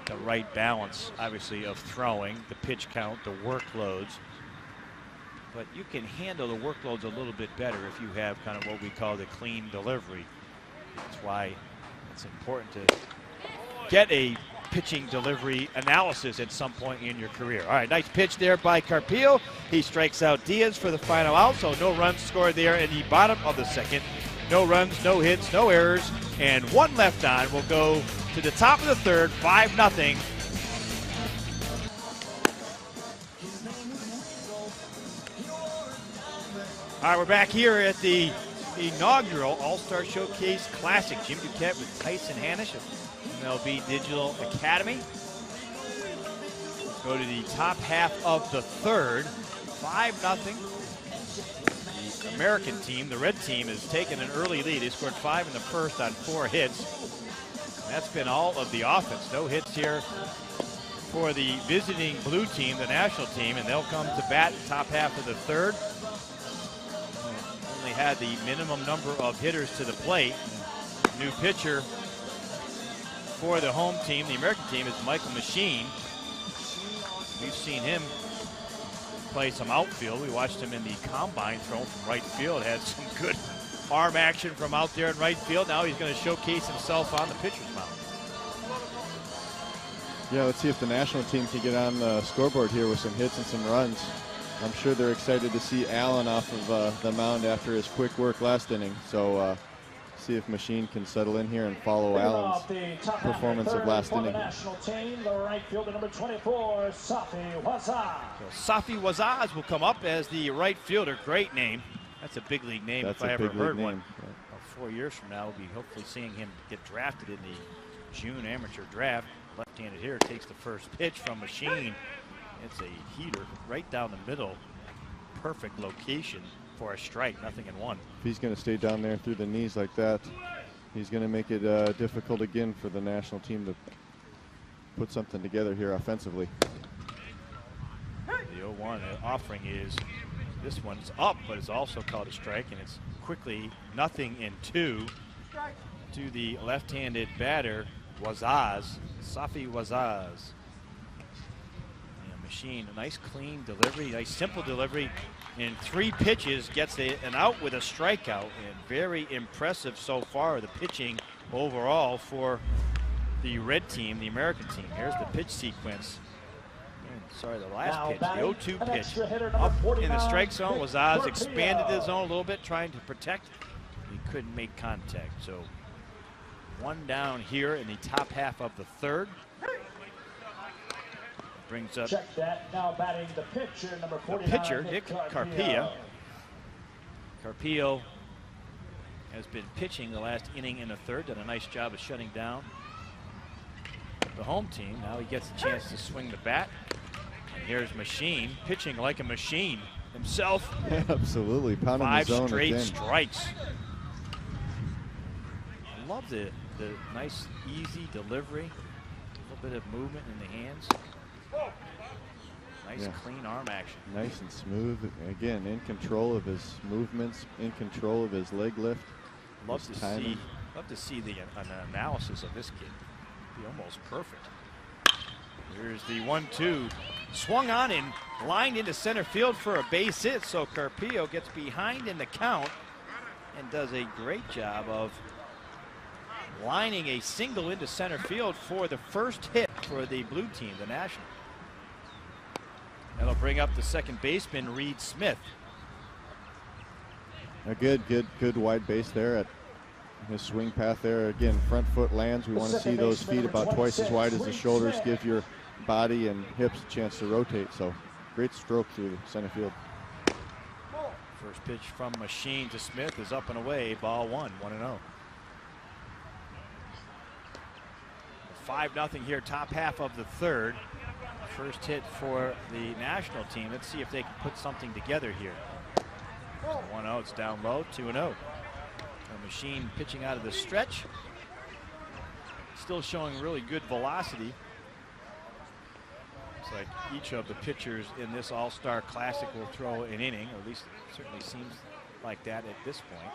the right balance, obviously, of throwing, the pitch count, the workloads. But you can handle the workloads a little bit better if you have kind of what we call the clean delivery. That's why it's important to get a pitching delivery analysis at some point in your career. All right, nice pitch there by Carpio. He strikes out Diaz for the final out, so no runs scored there in the bottom of the second. No runs, no hits, no errors, and 1 left on. We'll go to the top of the third, 5-0. All right, we're back here at the inaugural All-Star Showcase Classic. Jim Duquette with Tyson Hanisch of MLB Digital Academy. Go to the top half of the third, 5-0. The American team, the red team, has taken an early lead. They scored 5 in the first on 4 hits. That's been all of the offense. No hits here for the visiting blue team, the national team, and they'll come to bat top half of the third. Only had the minimum number of hitters to the plate. New pitcher for the home team, the American team, is Michael Machine. We've seen him play some outfield. We watched him in the combine throw from right field. Had some good arm action from out there in right field. Now he's going to showcase himself on the pitcher's mound. Yeah, let's see if the national team can get on the scoreboard here with some hits and some runs. I'm sure they're excited to see Allen off of the mound after his quick work last inning. So see if Machine can settle in here and follow Allen's performance of last inning. National team, the right fielder number 24, Safi Wazaz. So Safi Wazaz will come up as the right fielder. Great name. That's a big league name if I ever heard one. Yeah. 4 years from now, we'll be hopefully seeing him get drafted in the June amateur draft. Left-handed hitter takes the first pitch from Machine. It's a heater right down the middle. Perfect location for a strike, nothing in one. If he's going to stay down there through the knees like that, he's going to make it difficult again for the national team to put something together here offensively. The 0-1 offering is, this one's up, but it's also called a strike, and it's quickly 0-2 to the left-handed batter, Wazaz, Safi Wazaz. And Machine, a nice clean delivery, nice simple delivery. In 3 pitches, gets an out with a strikeout, and very impressive so far, the pitching overall for the red team, the American team. Here's the pitch sequence. Sorry, the last pitch, the 0-2 pitch. Up in the strike zone, Wazaz expanded the zone a little bit, trying to protect. He couldn't make contact, so 1 down here in the top half of the 3rd. Brings up Check that. Now batting the pitcher, number 49, the pitcher, Nick Carpio. Carpio has been pitching the last inning in the 3rd, done a nice job of shutting down the home team. Now he gets a chance to swing the bat. And here's Machine, pitching like a machine himself. Absolutely, pounding the zone 5 straight again. strikes. I love the nice, easy delivery. A little bit of movement in the hands. Nice clean arm action. Nice and smooth. Again, in control of his movements, in control of his leg lift. Love to see the analysis of this kid. Be almost perfect. Here's the 1-2. Swung on and lined into center field for a base hit. So Carpio gets behind in the count and does a great job of lining a single into center field for the first hit for the blue team, the National. That'll bring up the second baseman, Reed Smith. A good wide base there at his swing path there. Again, front foot lands. We want to see those feet about twice as wide as the shoulders. Give your body and hips a chance to rotate. So great stroke through the center field. First pitch from Machine to Smith is up and away. Ball 1, 1-0. 5-0 here, top half of the 3rd. First hit for the national team. Let's see if they can put something together here. 1-0, it's down low, 2-0. A Machine pitching out of the stretch. Still showing really good velocity. Looks like each of the pitchers in this All-Star Classic will throw an inning, or at least it certainly seems like that at this point.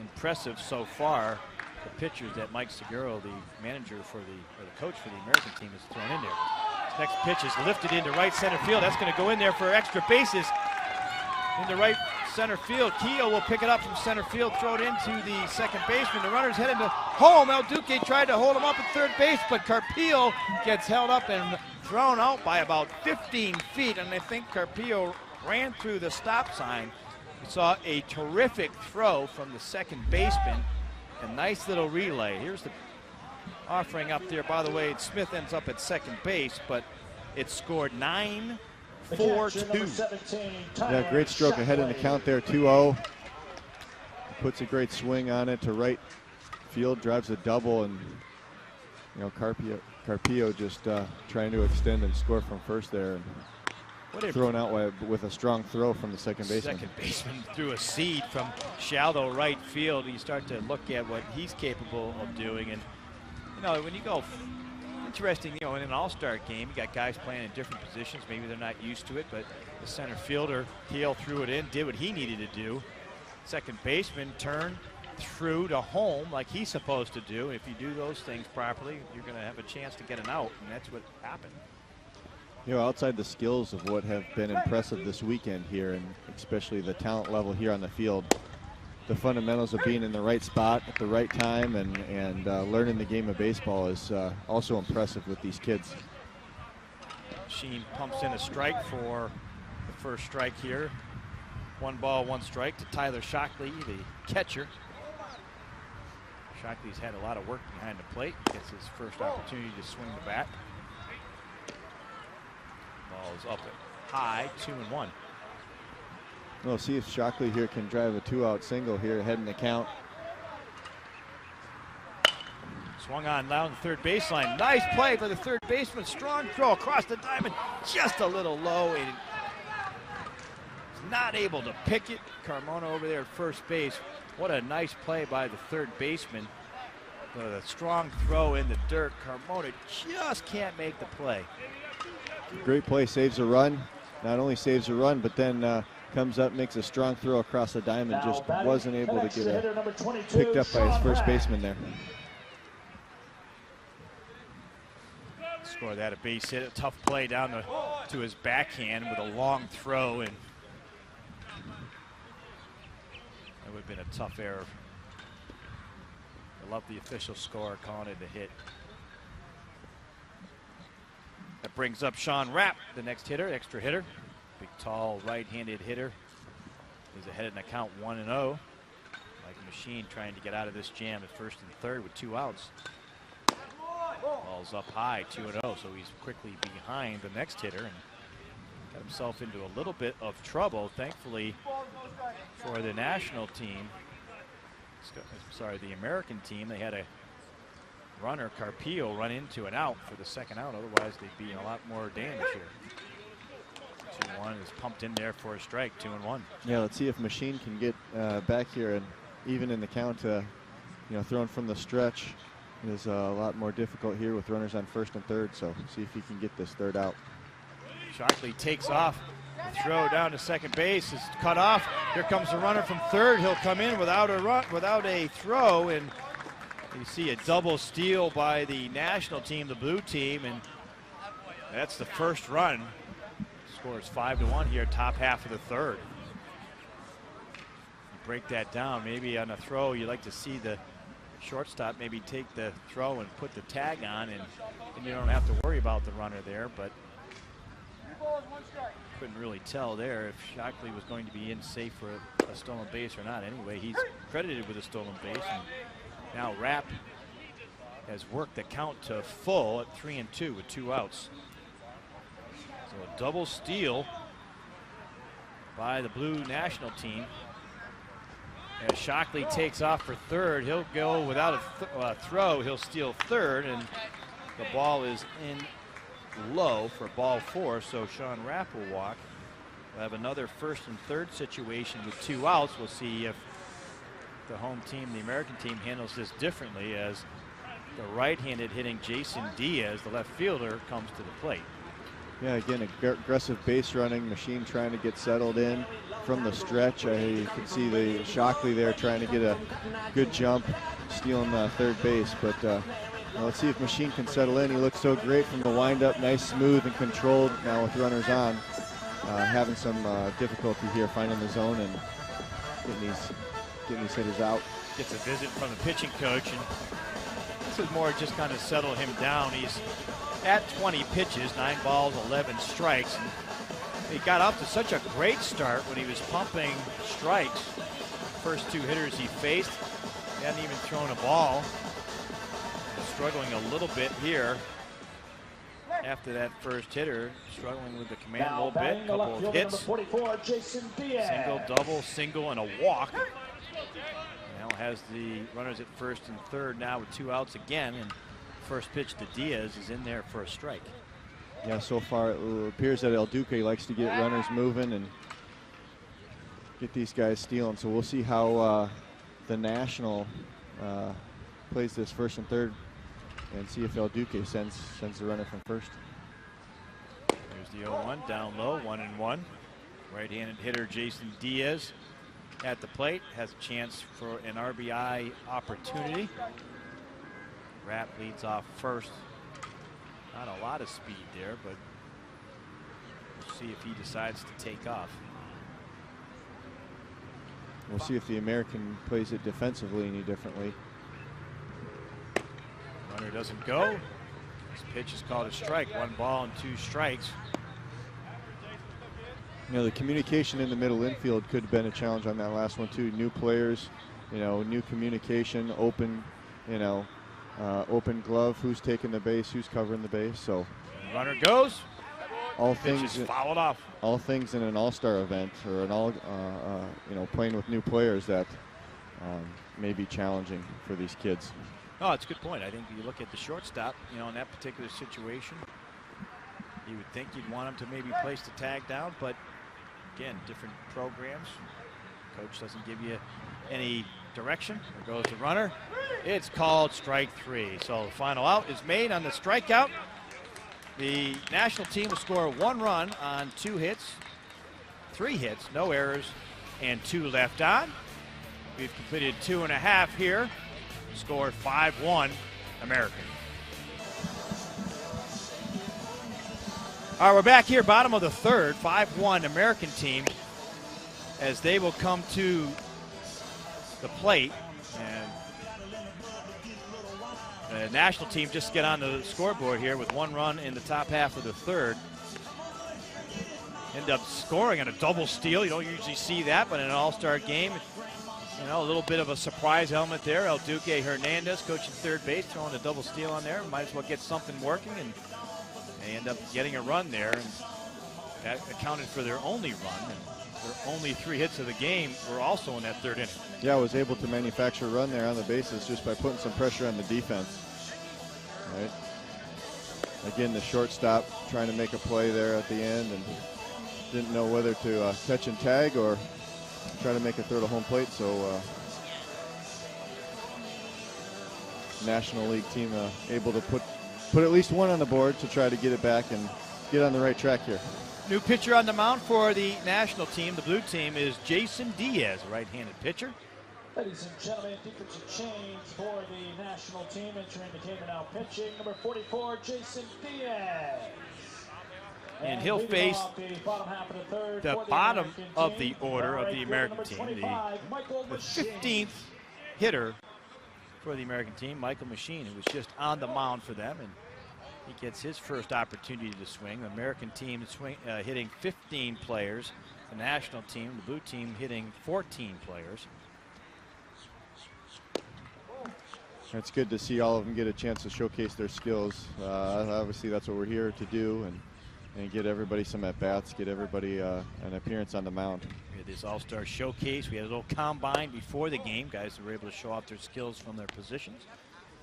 Impressive so far. The pitchers that Mike Seguro, the manager or the coach for the American team, has thrown in there. Next pitch is lifted into right center field. That's going to go in there for extra bases. Into right center field. Keogh will pick it up from center field, throw it into the second baseman. The runner's headed to home. El Duque tried to hold him up at third base, but Carpio gets held up and thrown out by about 15 feet. And I think Carpio ran through the stop sign. We saw a terrific throw from the second baseman. A nice little relay. Here's the offering up there. By the way, Smith ends up at second base, but it scored 9-4-2. Yeah, great stroke ahead in the count there, 2-0. Puts a great swing on it to right field, drives a double, and you know Carpio just trying to extend and score from first there. And thrown out with a strong throw from the second baseman. Second baseman threw a seed from shallow right field. You start to look at what he's capable of doing, and you know when you go, interesting. You know, in an all-star game, you got guys playing in different positions. Maybe they're not used to it, but the center fielder, Keogh, threw it in, did what he needed to do. Second baseman turned through to home like he's supposed to do. If you do those things properly, you're going to have a chance to get an out, and that's what happened. You know, outside the skills of what have been impressive this weekend here, and especially the talent level here on the field, the fundamentals of being in the right spot at the right time and learning the game of baseball is also impressive with these kids. Sheen pumps in a strike for the first strike here. 1 ball, 1 strike to Tyler Shockley, the catcher. Shockley's had a lot of work behind the plate. Gets his first opportunity to swing the bat. Ball is up at high, 2-1. We'll see if Shockley here can drive a 2-out single here ahead in the count. Swung on down the third baseline. Nice play for the third baseman. Strong throw across the diamond. Just a little low. And not able to pick it. Carmona over there at first base. What a nice play by the third baseman. With a strong throw in the dirt. Carmona just can't make the play. Great play, saves a run. Not only saves a run, but then comes up, makes a strong throw across the diamond. Just wasn't able to get it picked up by his first baseman there. Score that a base hit. A tough play down to his backhand with a long throw, and that would have been a tough error. I love the official score calling it a hit. That brings up Sean Rapp, the next hitter, extra hitter. Big, tall, right-handed hitter. He's ahead in the count 1-0. Like a machine trying to get out of this jam at first and third with 2 outs. Ball's up high, 2-0, so he's quickly behind the next hitter and got himself into a little bit of trouble. Thankfully for the national team, sorry, the American team, they had a runner, Carpio, run into an out for the second out. Otherwise, they'd be in a lot more damage here. 2-1 is pumped in there for a strike, 2-1. Yeah, let's see if Machine can get back here and even in the count, you know, thrown from the stretch is a lot more difficult here with runners on first and third. So see if he can get this third out. Shockley takes off. The throw down to second base is cut off. Here comes the runner from third. He'll come in without a throw, and you see a double steal by the national team, the blue team, and that's the first run. Scores 5-1 here, top half of the third. You break that down, maybe on a throw, you like to see the shortstop maybe take the throw and put the tag on, and you don't have to worry about the runner there, but couldn't really tell there if Shockley was going to be in safe for a stolen base or not. Anyway, he's credited with a stolen base, and now Rapp has worked the count to full at 3-2 with 2 outs. So a double steal by the blue national team. As Shockley takes off for third, he'll go without a throw. He'll steal third, and the ball is in low for ball 4, so Sean Rapp will walk. We'll have another first and third situation with 2 outs. We'll see if the home team, the American team, handles this differently as the right-handed hitting Jason Diaz, the left fielder, comes to the plate. Yeah, again, aggressive base running, Machine trying to get settled in from the stretch. You can see the Shockley there trying to get a good jump, stealing third base. But let's see if Machine can settle in. He looks so great from the windup, nice, smooth, and controlled. Now with runners on, having some difficulty here finding the zone and getting these hitters out. Gets a visit from the pitching coach, and this is more just kind of settle him down. He's at 20 pitches, 9 balls, 11 strikes. And he got off to such a great start when he was pumping strikes. First 2 hitters he faced, he hadn't even thrown a ball. Struggling a little bit here after that first hitter, struggling with the command a little bit. Couple of hits, 44, Jason Diaz. single, double, single, and a walk. Now has the runners at first and third now with 2 outs again, and first pitch to Diaz is in there for a strike. Yeah, so far it appears that El Duque likes to get runners moving and get these guys stealing. So we'll see how the National plays this first and third, and see if El Duque sends the runner from first. There's the 0-1 down low, 1-1. Right-handed hitter Jason Diaz at the plate has a chance for an RBI opportunity. Rapp leads off first. Not a lot of speed there, but we'll see if he decides to take off. We'll see if the American plays it defensively any differently. Runner doesn't go. This pitch is called a strike. 1 ball and 2 strikes. You know, the communication in the middle infield could have been a challenge on that last one too. New players, you know, new communication, open, you know, open glove, who's taking the base, who's covering the base. So runner goes. All Pitch things is fouled off. All things in an all-star event or an all, you know, playing with new players that may be challenging for these kids. Oh, it's a good point. I think you look at the shortstop, you know, in that particular situation, you would think you'd want him to maybe place the tag down, but again, different programs. Coach doesn't give you any direction. There goes the runner. It's called strike 3. So the final out is made on the strikeout. The national team will score 1 run on 2 hits, 3 hits, no errors, and 2 left on. We've completed 2.5 here. Scored 5-1 American. All right, we're back here, bottom of the 3rd, 5-1 American team, as they will come to the plate. And the national team just get on the scoreboard here with 1 run in the top half of the 3rd. End up scoring on a double steal. You don't usually see that, but in an all-star game, you know, a little bit of a surprise element there. El Duque Hernandez coaching third base, throwing a double steal on there. Might as well get something working, and they end up getting a run there. And that accounted for their only run. And their only 3 hits of the game were also in that 3rd inning. Yeah, I was able to manufacture a run there on the bases just by putting some pressure on the defense. Right. Again, the shortstop trying to make a play there at the end and didn't know whether to catch and tag or try to make a throw to home plate. So National League team able to put at least 1 on the board to try to get it back and get on the right track here. New pitcher on the mound for the national team, the blue team, is Jason Diaz, a right-handed pitcher. Ladies and gentlemen, defensive change for the national team. Entering the game and now pitching, number 44, Jason Diaz. And he'll face the bottom of the order of the American team, the 15th hitter for the American team, Michael Machine, who was just on the mound for them, and he gets his first opportunity to swing. The American team hitting 15 players, the national team, the blue team, hitting 14 players. It's good to see all of them get a chance to showcase their skills. Obviously, that's what we're here to do, and get everybody some at-bats, get everybody an appearance on the mound. We had this all-star showcase. We had a little combine before the game. Guys were able to show off their skills from their positions.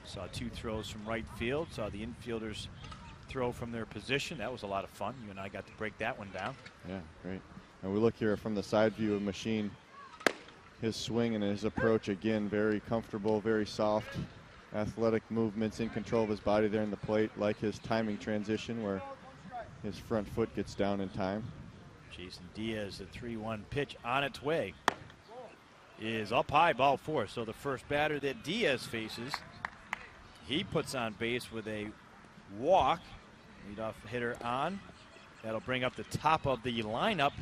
Saw 2 throws from right field. Saw the infielders throw from their position. That was a lot of fun. You and I got to break that one down. Yeah, great. And we look here from the side view of Machine. His swing and his approach, again, very comfortable, very soft. Athletic movements, in control of his body there in the plate, like his timing transition where his front foot gets down in time. Jason Diaz, the 3-1 pitch on its way, is up high, ball 4. So the first batter that Diaz faces, he puts on base with a walk. Leadoff hitter on. That'll bring up the top of the lineup.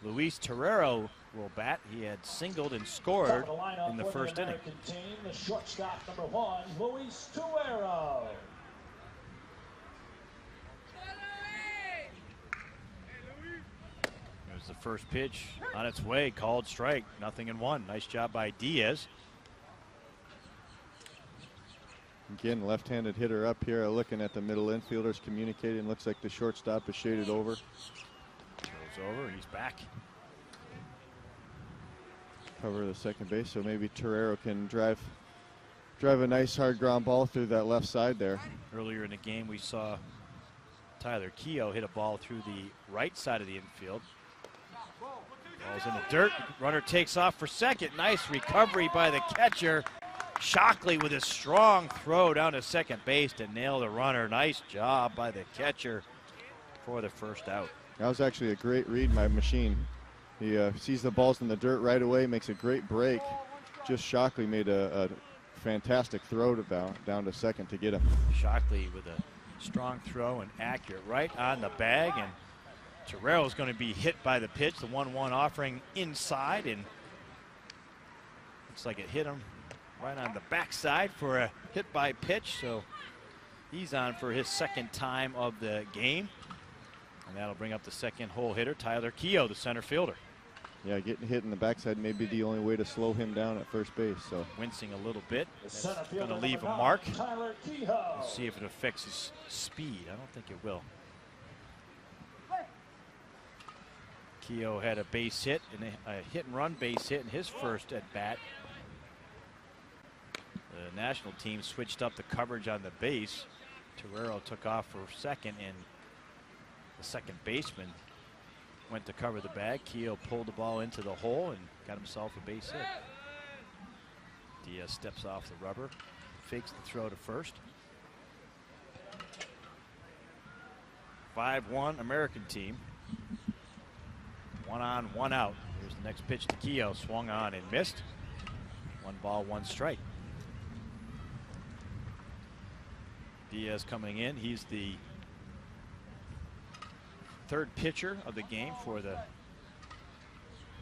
Luis Torrero will bat. He had singled and scored in the first inning. Team, the shortstop, number 1, Luis Torrero. There's the first pitch on its way, called strike, 0-1. Nice job by Diaz. Again, left-handed hitter up here, looking at the middle infielders, communicating. Looks like the shortstop is shaded over. Goes over, he's back. Cover the second base, so maybe Torrero can drive a nice hard ground ball through that left side there. Earlier in the game, we saw Tyler Keogh hit a ball through the right side of the infield. Ball's in the dirt. Runner takes off for second. Nice recovery by the catcher. Shockley with a strong throw down to second base to nail the runner. Nice job by the catcher for the first out. That was actually a great read by Machine. He sees the balls in the dirt right away, makes a great break. Just Shockley made a fantastic throw down to second to get him. Shockley with a strong throw and accurate right on the bag, and Torrero's going to be hit by the pitch. The 1-1 offering inside, and looks like it hit him right on the backside for a hit by pitch. So he's on for his second time of the game. And that'll bring up the second hole hitter, Tyler Keogh, the center fielder. Yeah, getting hit in the backside may be the only way to slow him down at first base. So wincing a little bit. That's going to leave a mark. Let's see if it affects his speed. I don't think it will. Keogh had a base hit and a hit and run base hit in his first at bat. The national team switched up the coverage on the base. Torero took off for second, and the second baseman went to cover the bag. Keogh pulled the ball into the hole and got himself a base hit. Diaz steps off the rubber, fakes the throw to first. 5-1 American team. 1 on, 1 out. Here's the next pitch to Keogh. Swung on and missed. 1 ball, 1 strike. Diaz coming in. He's the third pitcher of the game for the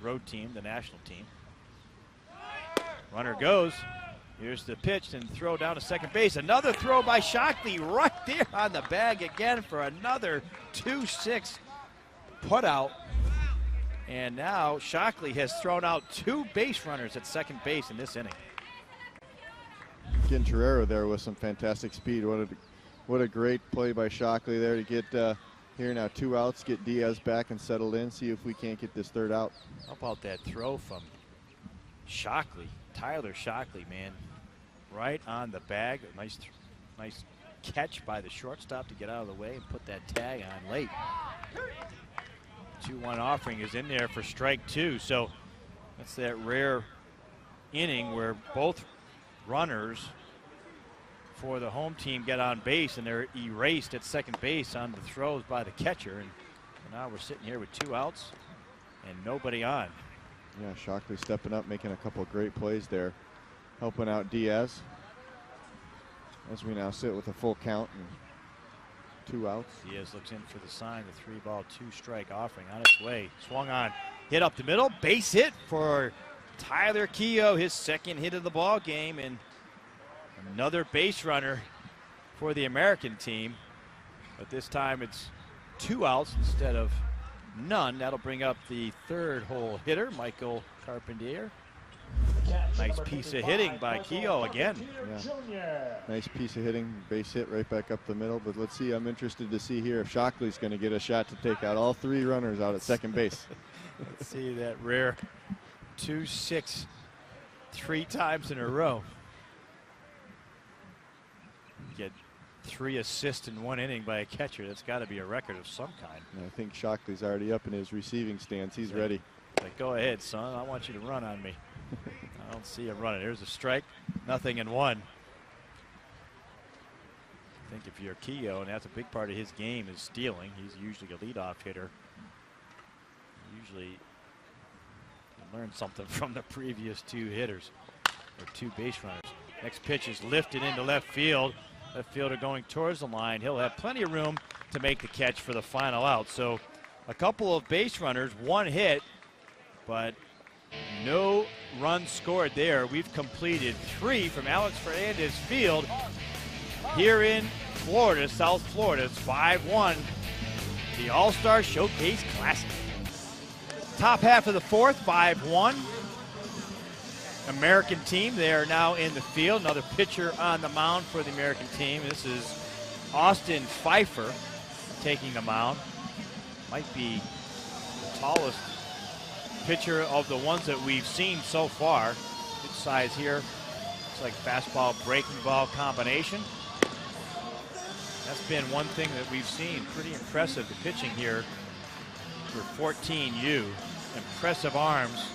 road team, the national team. Runner goes. Here's the pitch and throw down to second base. Another throw by Shockley right there on the bag again for another 2-6 put out. And now Shockley has thrown out 2 base runners at second base in this inning. Getting Torero there with some fantastic speed. What a great play by Shockley there to get here now 2 outs, get Diaz back and settled in, see if we can't get this 3rd out. How about that throw from Shockley, Tyler Shockley, man, right on the bag. A nice catch by the shortstop to get out of the way and put that tag on late. 2-1 offering is in there for strike 2. So that's that rare inning where both runners for the home team get on base and they're erased at second base on the throws by the catcher. And now we're sitting here with 2 outs and nobody on. Yeah, Shockley stepping up, making a couple of great plays there, helping out Diaz. As we now sit with a full count and 2 outs. Diaz looks in for the sign, the 3-ball, 2-strike offering on its way. Swung on, hit up the middle, base hit for Tyler Keogh, his 2nd hit of the ball game, and another base runner for the American team. But this time it's 2 outs instead of none. That'll bring up the 3rd hole hitter, Michael Carpentier. Nice piece of hitting by Keogh again. Yeah. Nice piece of hitting, base hit right back up the middle. But let's see, I'm interested to see here if Shockley's going to get a shot to take out all 3 runners out at second base. Let's see that rare 2-6 3 times in a row. Get 3 assists in 1 inning by a catcher. That's got to be a record of some kind. And I think Shockley's already up in his receiving stance. He's ready. Like, go ahead, son. I want you to run on me. I don't see him running. Here's a strike. 0-1. I think if you're Keogh, and that's a big part of his game, is stealing. He's usually a leadoff hitter. Usually you learn something from the previous 2 hitters or 2 base runners. Next pitch is lifted into left field. Left fielder going towards the line. He'll have plenty of room to make the catch for the final out. So a couple of base runners, 1 hit, but no runs scored there. We've completed 3 from Alex Fernandez Field here in Florida, South Florida. It's 5-1, the All-Star Showcase Classic. Top half of the 4th, 5-1. American team, they are now in the field. Another pitcher on the mound for the American team. This is Austin Pfeiffer taking the mound. Might be the tallest pitcher of the ones that we've seen so far. Good size here. Looks like fastball, breaking ball combination. That's been one thing that we've seen. Pretty impressive, the pitching here for 14U. Impressive arms.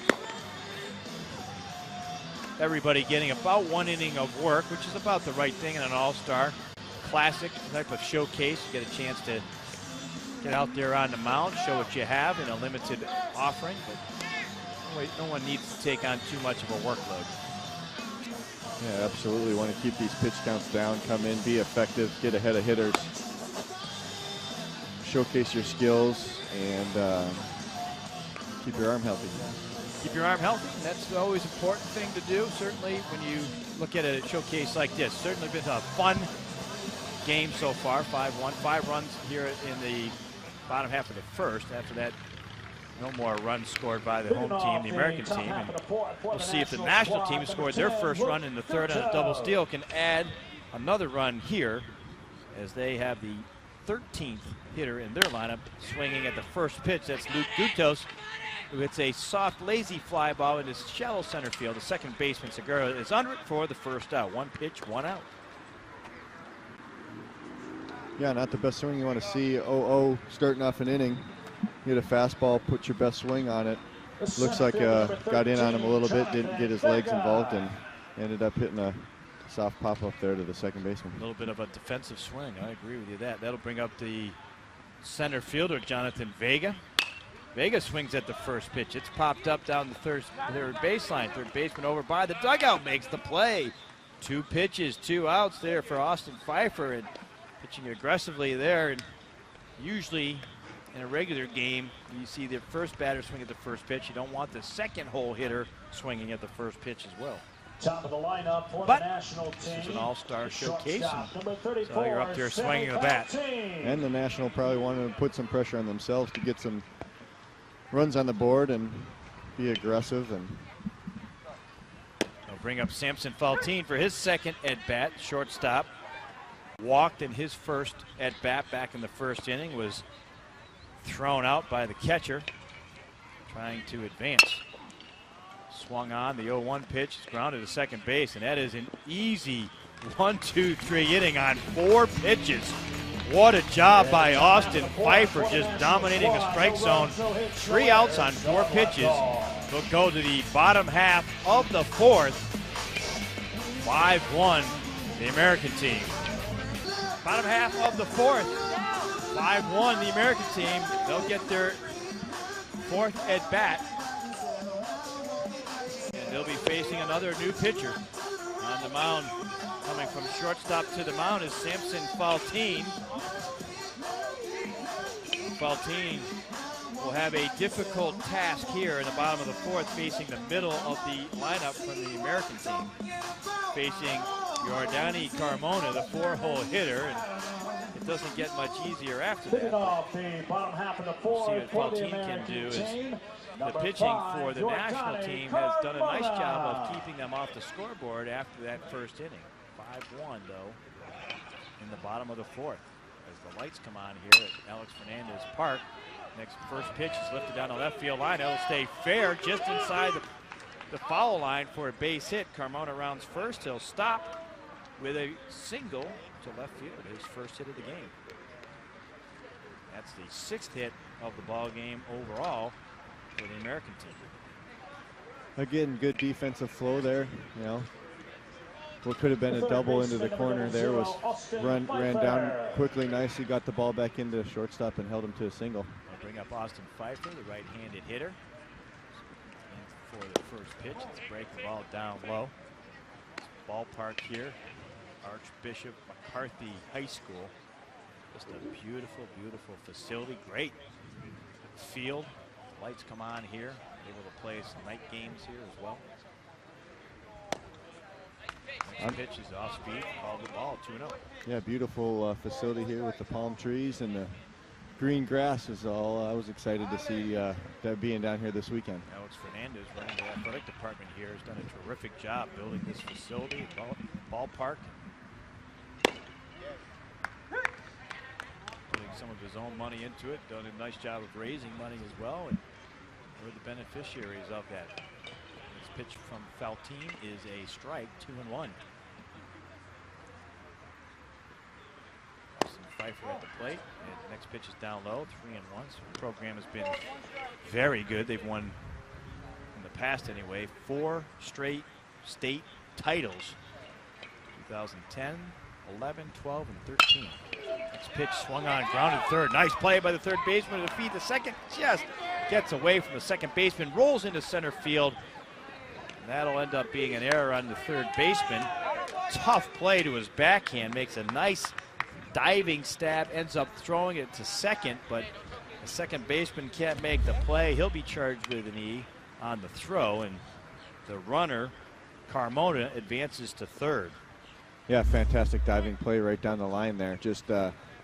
Everybody getting about 1 inning of work, which is about the right thing in an all-star classic type of showcase. You get a chance to get out there on the mound, show what you have in a limited offering, but no one needs to take on too much of a workload. Yeah, absolutely. Want to keep these pitch counts down, come in, be effective, get ahead of hitters, showcase your skills, and keep your arm healthy. Keep your arm healthy, and that's always an important thing to do, certainly when you look at a showcase like this. Certainly been a fun game so far, 5-1. 5 runs here in the bottom half of the first. After that, no more runs scored by the home team, the American team. And we'll see if the national team scored their first run in the third on a double steal, can add another run here, as they have the 13th hitter in their lineup swinging at the first pitch. That's Luke Gutos, who hits a soft, lazy fly ball into shallow center field. The second baseman, Segura, is under it for the first out. One pitch, one out. Yeah, not the best swing you want to see. 0-0 starting off an inning. Hit a fastball, put your best swing on it. Looks like got in on him a little bit, didn't get his legs involved, and ended up hitting a soft pop up there to the second baseman. A little bit of a defensive swing. I agree with you that. That'll bring up the center fielder, Jonathan Vega. Vega swings at the first pitch. It's popped up down the third baseline. Third baseman over by the dugout makes the play. 2 pitches, 2 outs there for Austin Pfeiffer, and pitching aggressively there. And usually in a regular game, you see the first batter swing at the first pitch. You don't want the second hole hitter swinging at the first pitch as well. Top of the lineup for But the national team. this is an all-star showcase, Number so 34, you're up there swinging the bat. And the National probably wanted to put some pressure on themselves to get some runs on the board and be aggressive. And they'll bring up Samson Faltine for his second at-bat. Shortstop walked in his first at-bat back in the first inning, was thrown out by the catcher trying to advance. Swung on, the 0-1 pitch is grounded to second base, and that is an easy 1-2-3 inning on 4 pitches. What a job by Austin Pfeiffer, just dominating a strike zone. 3 outs on 4 pitches. We'll go to the bottom half of the fourth. 5-1, the American team. Bottom half of the fourth. 5-1, the American team. They'll get their 4th at bat. And they'll be facing another new pitcher on the mound. Coming from shortstop to the mound is Samson Faltine. Faltine will have a difficult task here in the bottom of the fourth, facing the middle of the lineup from the American team. Facing Yordani Carmona, the 4-hole hitter, and it doesn't get much easier after that. See what Faltine can do is the pitching for the national team has done a nice job of keeping them off the scoreboard after that first inning. 5-1 though in the bottom of the fourth as the lights come on here at Alex Fernandez Park. Next first pitch is lifted down the left field line. It'll stay fair just inside the foul line for a base hit. Carmona rounds first. He'll stop with a single to left field, his first hit of the game. That's the 6th hit of the ball game overall for the American team. again, good defensive flow there. You know, what could have been a double into the corner there was ran down quickly, nicely, got the ball back into shortstop and held him to a single. We'll bring up Austin Pfeiffer, the right-handed hitter. And for the first pitch, let's break the ball down low. Ballpark here, Archbishop McCarthy High School. Just a beautiful, beautiful facility. Great field. Lights come on here. Able to play some night games here as well. Next pitch is off speed. Called the ball, 2-0. Yeah, beautiful facility here with the palm trees and the green grass is all. I was excited to see that being down here this weekend. Alex Fernandez running the athletic department here has done a terrific job building this facility, ballpark. Putting some of his own money into it, done a nice job of raising money as well, and we're the beneficiaries of that. This pitch from Faltine is a strike, 2-1. Pfeiffer at the plate, and the next pitch is down low, 3-1. So the program has been very good. They've won, in the past anyway, 4 straight state titles. 2010, 11, 12, and 13. Next pitch swung on, grounded third. Nice play by the third baseman to feed the second. Just gets away from the second baseman, rolls into center field. And that'll end up being an error on the third baseman. Tough play to his backhand, makes a nice diving stab, ends up throwing it to second, but the second baseman can't make the play. He'll be charged with an E on the throw, and the runner, Carmona, advances to third. Yeah, fantastic diving play right down the line there. Just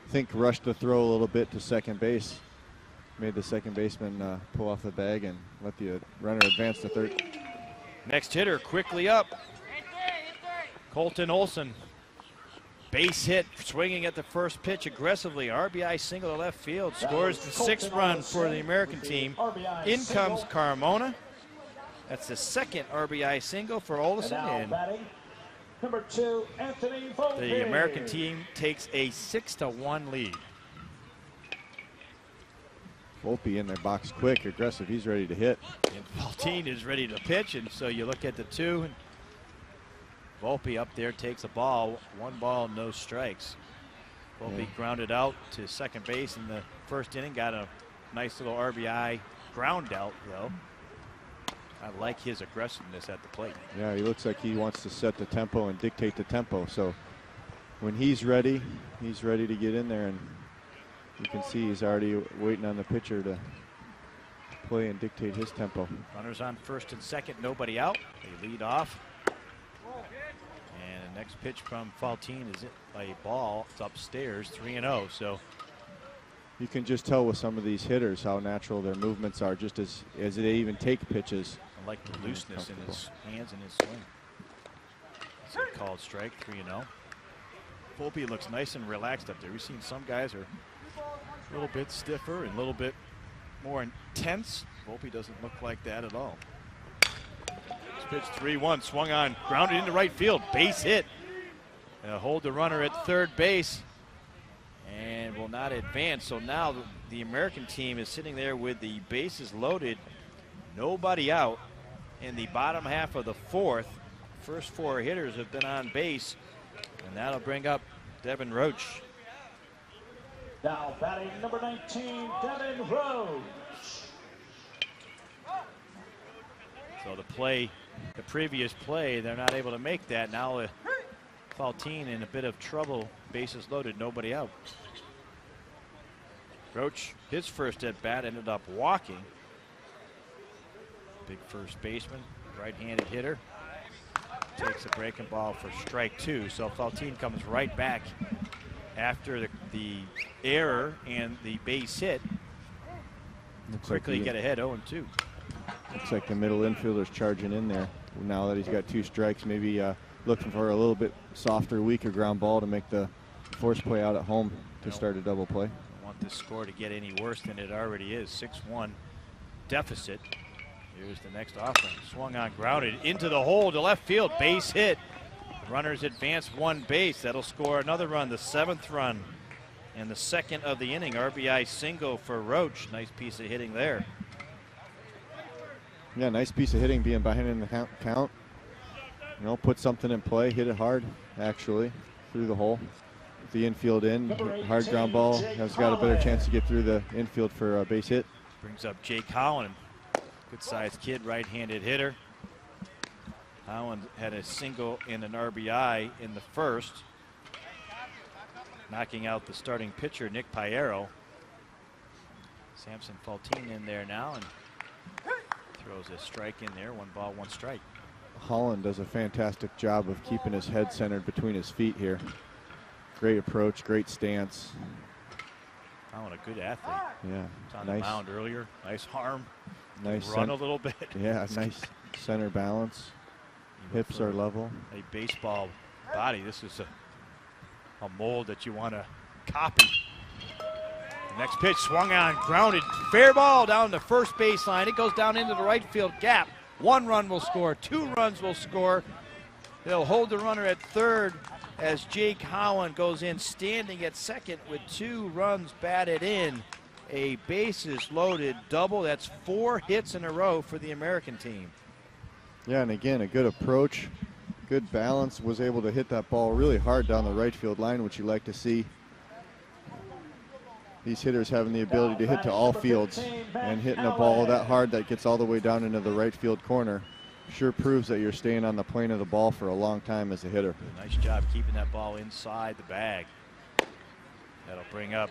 think rushed the throw a little bit to second base. made the second baseman pull off the bag and let the runner advance to third. Next hitter quickly up. Colton Olson. Base hit, swinging at the first pitch aggressively. RBI single to left field. Scores the 6th run for the American team. In comes Carmona. That's the second RBI single for Olson. And number 2, Anthony Volpe. the American team takes a 6-1 lead. Volpe in the box quick, aggressive. He's ready to hit. And Faltine is ready to pitch, and so you look at the 2. And Volpe up there takes a ball. 1 ball, no strikes. Volpe grounded out to second base in the first inning. Got a nice little RBI ground out, though. I like his aggressiveness at the plate. Yeah, he looks like he wants to set the tempo and dictate the tempo. So when he's ready to get in there, and you can see he's already waiting on the pitcher to play and dictate his tempo. Runners on first and second, nobody out. They lead off. And the next pitch from Faltine is a ball. It's upstairs, 3-0. So you can just tell with some of these hitters how natural their movements are, just as they even take pitches. I like the looseness in his hands and his swing. It's a called strike, 3-0. Volpe looks nice and relaxed up there. We've seen some guys are a little bit stiffer and a little bit more intense. Volpe doesn't look like that at all. This pitch 3-1, swung on, grounded into right field, base hit. Hold the runner at third base and will not advance. So now the American team is sitting there with the bases loaded, nobody out in the bottom half of the 4th. First 4 hitters have been on base, and that'll bring up Devin Roach. Now batting number 19, Devin Roach. So the previous play, they're not able to make that. Now Faltine in a bit of trouble, bases loaded, nobody out. Roach, his first at bat, ended up walking. Big first baseman, right-handed hitter. Takes a breaking ball for strike 2. So Faltine comes right back after the error and the base hit. Quickly get ahead, 0-2. Looks like the middle infielder's charging in there. Now that he's got 2 strikes, maybe looking for a little bit softer, weaker ground ball to make the force play out at home to start a double play. Don't want this score to get any worse than it already is. 6-1 deficit. Here's the next offering. Swung on, grounded into the hole to left field. Base hit. Runners advance 1 base. That'll score another run, the 7th run. And the 2nd of the inning. RBI single for Roach. Nice piece of hitting there. Yeah, nice piece of hitting, being behind in the count. You know, put something in play, hit it hard, actually, through the hole. The infield in, hard ground ball, has got a better chance to get through the infield for a base hit. Brings up Jake Holland. Good-sized kid, right-handed hitter. Holland had a single and an RBI in the first, knocking out the starting pitcher, Nick Piero. Samson Faltine in there now and throws a strike in there. 1 ball, 1 strike. Holland does a fantastic job of keeping his head centered between his feet here. Great approach, great stance. Holland, a good athlete. Yeah, was on the mound earlier. Nice arm. Nice run a little bit. Yeah, nice center balance. Hips are level. A baseball body. This is a mold that you want to copy. The next pitch swung on, grounded, fair ball down the first baseline. It goes down into the right field gap. 1 run will score, 2 runs will score. They'll hold the runner at third as Jake Holland goes in standing at second with 2 runs batted in. A bases loaded double. That's 4 hits in a row for the American team. Yeah, and again, a good approach, good balance, was able to hit that ball really hard down the right field line, which you like to see. These hitters having the ability to hit to all fields, and hitting a ball that hard that gets all the way down into the right field corner sure proves that you're staying on the plane of the ball for a long time as a hitter. Nice job keeping that ball inside the bag. That'll bring up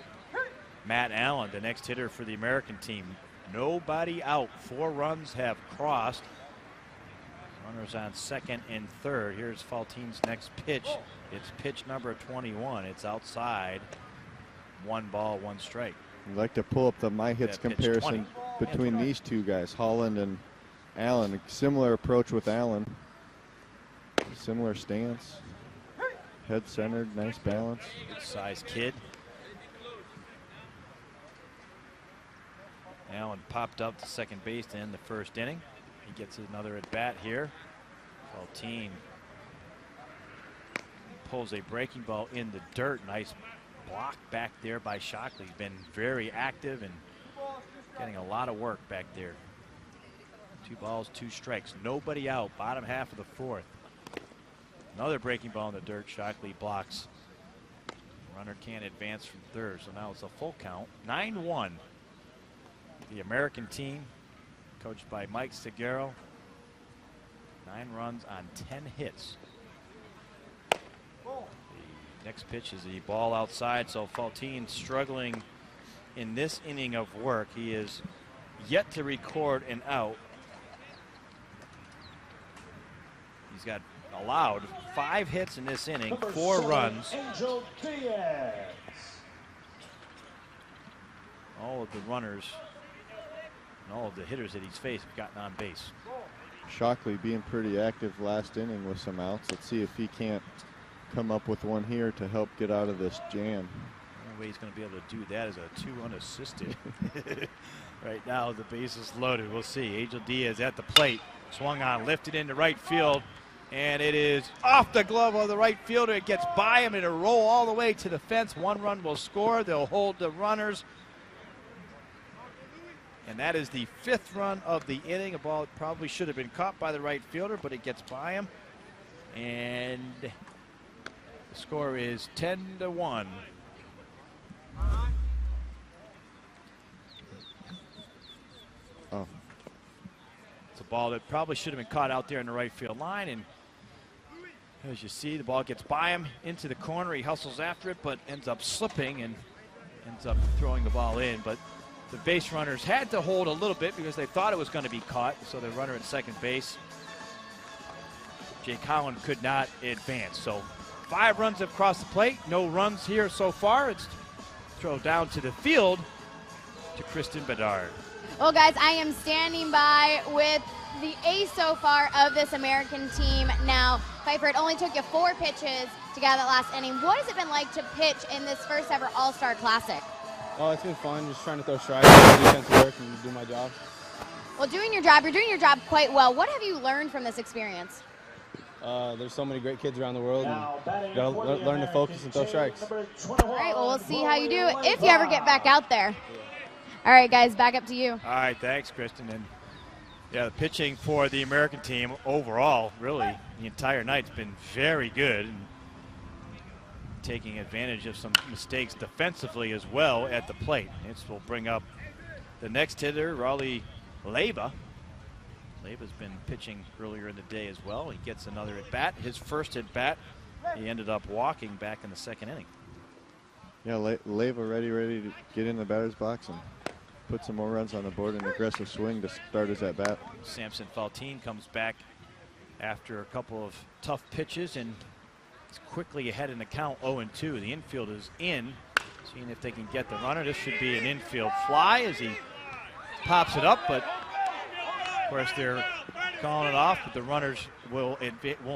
Matt Allen, the next hitter for the American team. Nobody out. 4 runs have crossed. Runners on second and third. Here's Faltine's next pitch. It's pitch number 21. It's outside. 1 ball, 1 strike. I'd like to pull up the my hits Yeah, pitch comparison 20. between these two guys, Holland and Allen. A similar approach with Allen. Similar stance. Head centered, nice balance. Good sized kid. Allen popped up to second base to end the first inning. He gets another at bat here. Faltine pulls a breaking ball in the dirt. Nice block back there by Shockley. He's been very active and getting a lot of work back there. 2 balls, 2 strikes. Nobody out. Bottom half of the 4th. Another breaking ball in the dirt. Shockley blocks. Runner can't advance from third, so now it's a full count. 9-1. The American team, coached by Mike Seguero. 9 runs on 10 hits. The next pitch is the ball outside, so Faltine struggling in this inning of work. He is yet to record an out. He's got allowed 5 hits in this inning, 4 runs. Angel Diaz. All of the runners and all of the hitters that he's faced have gotten on base. Shockley being pretty active last inning with some outs. Let's see if he can't come up with one here to help get out of this jam. The only way he's going to be able to do that is a 2 unassisted. Right now the base is loaded. We'll see. Angel Diaz at the plate. Swung on, lifted into right field. And it is off the glove of the right fielder. It gets by him. It'll roll all the way to the fence. 1 run will score. They'll hold the runners. And that is the 5th run of the inning. A ball that probably should have been caught by the right fielder, but it gets by him. And the score is 10-1. Oh. It's a ball that probably should have been caught out there in the right field line. And as you see, the ball gets by him into the corner. He hustles after it, but ends up slipping and ends up throwing the ball in. But the base runners had to hold a little bit because they thought it was going to be caught. So the runner at second base, Jake Holland, could not advance. So 5 runs across the plate. No runs here so far. It's thrown down to the field to Kristen Bedard. Well, guys, I am standing by with the ace so far of this American team. Now, Pfeiffer, it only took you 4 pitches to get out that last inning. What has it been like to pitch in this first ever All-Star Classic? Oh, it's been fun, just trying to throw strikes, do defensive work, and do my job. Well, you're doing your job quite well. What have you learned from this experience? There's so many great kids around the world, and you gotta learn to focus and throw strikes. All right, well, we'll see how you do if you ever get back out there. All right, guys, back up to you. All right, thanks, Kristen. And yeah, the pitching for the American team overall, really, the entire night's been very good. And taking advantage of some mistakes defensively as well at the plate. This will bring up the next hitter, Raleigh Leyva. Leyva's been pitching earlier in the day as well. He gets another at bat. His first at bat, he ended up walking back in the 2nd inning. Yeah, Leyva ready to get in the batter's box and put some more runs on the board. An aggressive swing to start his at bat. Samson Faltine comes back after a couple of tough pitches and is quickly ahead in the count, 0-2. The infield is in, seeing if they can get the runner. This should be an infield fly as he pops it up, but of course they're calling it off. But the runners will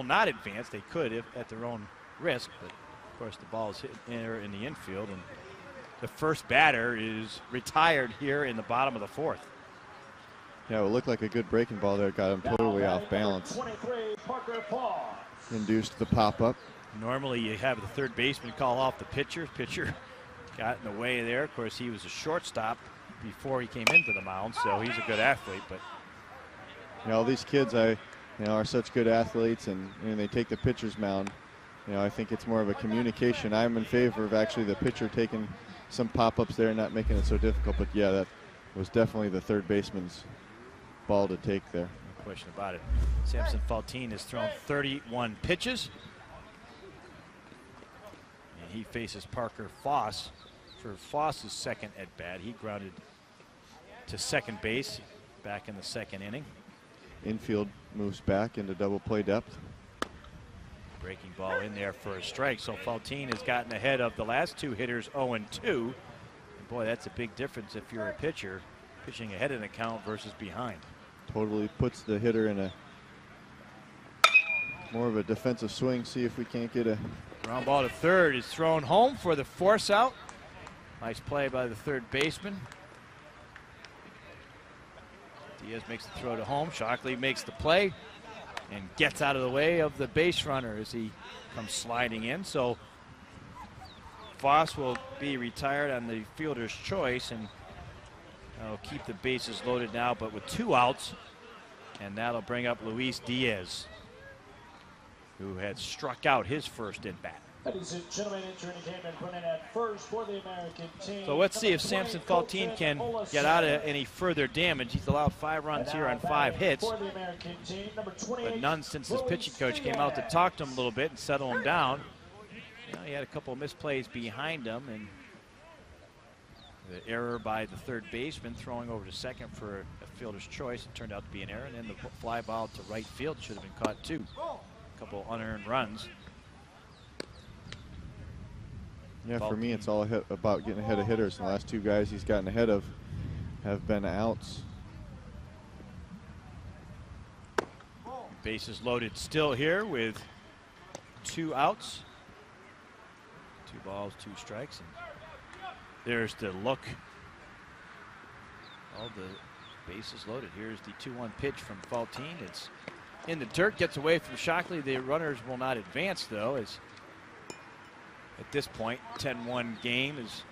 not advance. They could if at their own risk, but of course the ball is hit in the infield, and the first batter is retired here in the bottom of the 4th. Yeah, it looked like a good breaking ball there. Got him totally off balance. 23, Parker Paul. Induced the pop-up. Normally you have the third baseman call off the pitcher. Pitcher got in the way there. Of course, he was a shortstop before he came into the mound, so he's a good athlete. But you know, all these kids, are such good athletes, and they take the pitcher's mound. You know, I think it's more of a communication. I'm in favor of actually the pitcher taking some pop-ups there, not making it so difficult. But yeah, that was definitely the third baseman's ball to take there. No question about it. Samson Faltine has thrown 31 pitches. And he faces Parker Foss for Foss's 2nd at bat. He grounded to second base back in the 2nd inning. Infield moves back into double play depth. Breaking ball in there for a strike. So Faltine has gotten ahead of the last 2 hitters, 0-2. boy, that's a big difference if you're a pitcher pitching ahead in the count versus behind. Totally puts the hitter in a more of a defensive swing. See if we can't get a ground ball to third is thrown home for the force out. Nice play by the third baseman. Diaz makes the throw to home. Shockley makes the play and gets out of the way of the base runner as he comes sliding in. So Foss will be retired on the fielder's choice, and will keep the bases loaded now, but with 2 outs, and that'll bring up Luis Diaz, who had struck out his first at bat. Ladies and gentlemen, entering the game and putting at first for the American team. So let's see if Samson Faltine can get out of any further damage. He's allowed 5 runs here on 5 hits, but none since his pitching coach came out to talk to him a little bit and settle him down. You know, he had a couple of misplays behind him, and the error by the third baseman throwing over to second for a fielder's choice. It turned out to be an error, and then the fly ball to right field should have been caught too. A couple unearned runs. Yeah, for me, it's all about getting ahead of hitters. And the last 2 guys he's gotten ahead of have been outs. Bases loaded still here with 2 outs. 2 balls, 2 strikes. And there's the look. All the bases loaded. Here's the 2-1 pitch from Faltine. It's in the dirt, gets away from Shockley. The runners will not advance, though, as at this point, 10-1 game is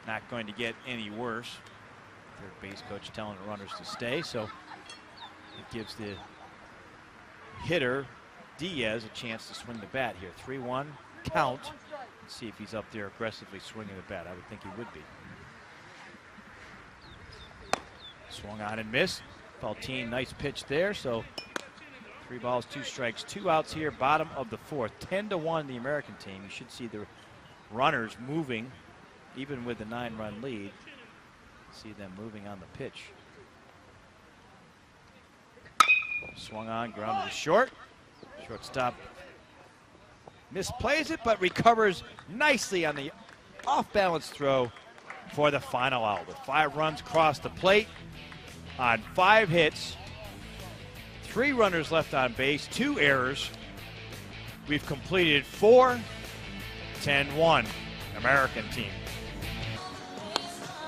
not going to get any worse. Third base coach telling the runners to stay, so it gives the hitter, Diaz, a chance to swing the bat here. 3-1 count. Let's see if he's up there aggressively swinging the bat. I would think he would be. Swung on and missed. Faltine, nice pitch there, so 3 balls, 2 strikes, 2 outs here, bottom of the 4th. 10-1 the American team. You should see the runners moving, even with the 9-run lead. See them moving on the pitch. Swung on, grounded to short. Shortstop misplays it, but recovers nicely on the off-balance throw for the final out. With 5 runs across the plate on 5 hits. 3 runners left on base, 2 errors. We've completed 4, 10-1, American team.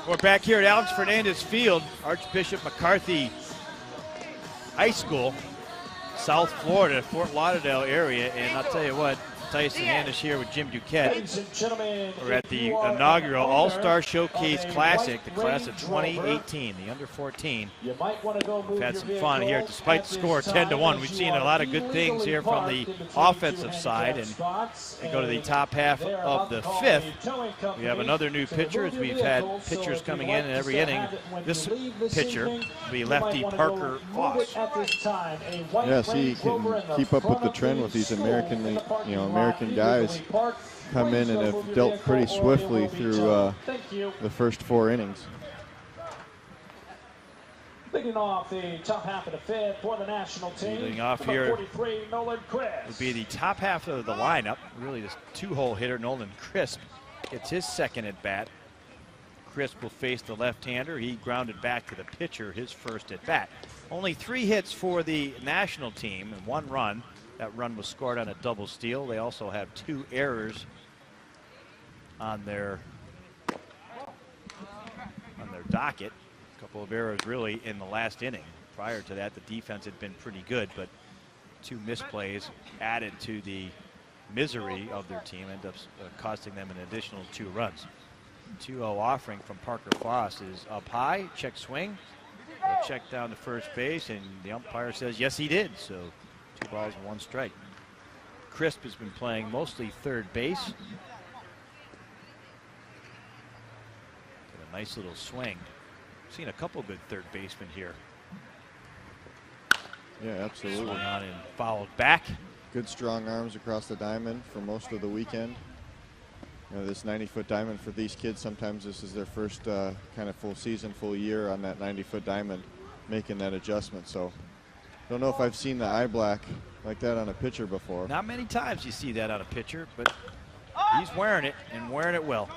We're back here at Alex Fernandez Field, Archbishop McCarthy High School, South Florida, Fort Lauderdale area, and I'll tell you what, Tyson Hanish here with Jim Duquette. We're at the inaugural All-Star Showcase Classic, the class of 2018, the under 14. We've had some fun here. Despite the score 10-1, we've seen a lot of good things here from the offensive side. And we go to the top half of the 5th. We have another new pitcher, as we've had pitchers coming in every inning. This pitcher will be lefty Parker Foss. Yeah, see, he can keep up with the trend with these American guys come in and have dealt pretty swiftly through the first 4 innings. Leading off the top half of the 5th for the national team. Leading off here would be the top half of the lineup. Really, this 2-hole hitter, Nolan Crisp, gets his second at bat. Crisp will face the left-hander. He grounded back to the pitcher, his first at bat. Only 3 hits for the national team and 1 run. That run was scored on a double steal. They also have 2 errors on their docket. A couple of errors really in the last inning. Prior to that, the defense had been pretty good, but 2 misplays added to the misery of their team, end up costing them an additional 2 runs. 2-0 offering from Parker Foss is up high, check swing. They'll check down to first base, and the umpire says yes, he did. So 2 balls and 1 strike. Crisp has been playing mostly third base. Got a nice little swing. Seen a couple good third basemen here. Yeah, absolutely. Swung on and fouled back. Good strong arms across the diamond for most of the weekend. You know, this 90-foot diamond for these kids, sometimes this is their first kind of full season, full year on that 90-foot diamond, making that adjustment. So don't know if I've seen the eye black like that on a pitcher before. Not many times you see that on a pitcher, but He's wearing it and wearing it well.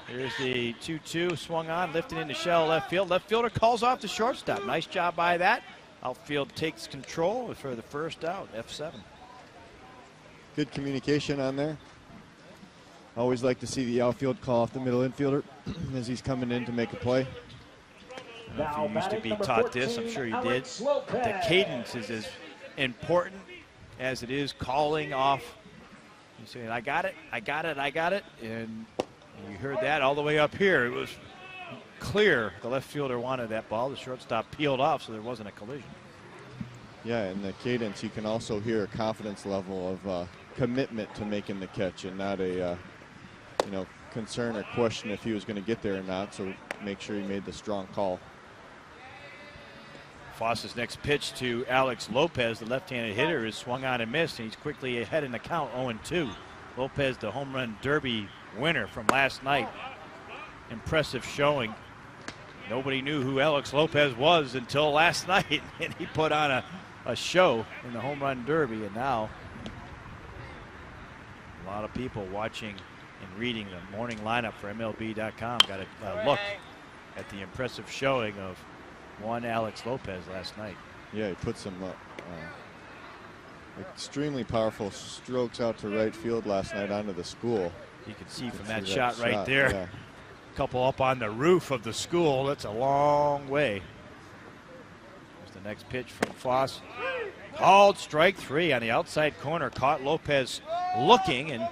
Here's the 2-2 swung on, lifted into shallow left field. Left fielder calls off the shortstop. Nice job by that. Outfield takes control for the first out, F7. Good communication on there. Always like to see the outfield call off the middle infielder as he's coming in to make a play. I don't know if you used to be taught this, I'm sure you did. The cadence is as important as it is calling off. You say, I got it, I got it, I got it. And you heard that all the way up here. It was clear the left fielder wanted that ball. The shortstop peeled off, so there wasn't a collision. Yeah, and the cadence, you can also hear a confidence level of commitment to making the catch and not a concern or question if he was going to get there or not. So make sure he made the strong call. Foss's next pitch to Alex Lopez, the left-handed hitter, is swung on and missed, and he's quickly ahead in the count, 0-2. Lopez, the home run derby winner from last night. Impressive showing. Nobody knew who Alex Lopez was until last night, and he put on a show in the home run derby, and now a lot of people watching and reading the morning lineup for MLB.com got a look at the impressive showing of one Alex Lopez last night. Yeah, he put some extremely powerful strokes out to right field last night onto the school. You can see from that shot right there. Yeah. Couple up on the roof of the school. That's a long way. There's the next pitch from Foss. Called strike 3 on the outside corner. Caught Lopez looking, and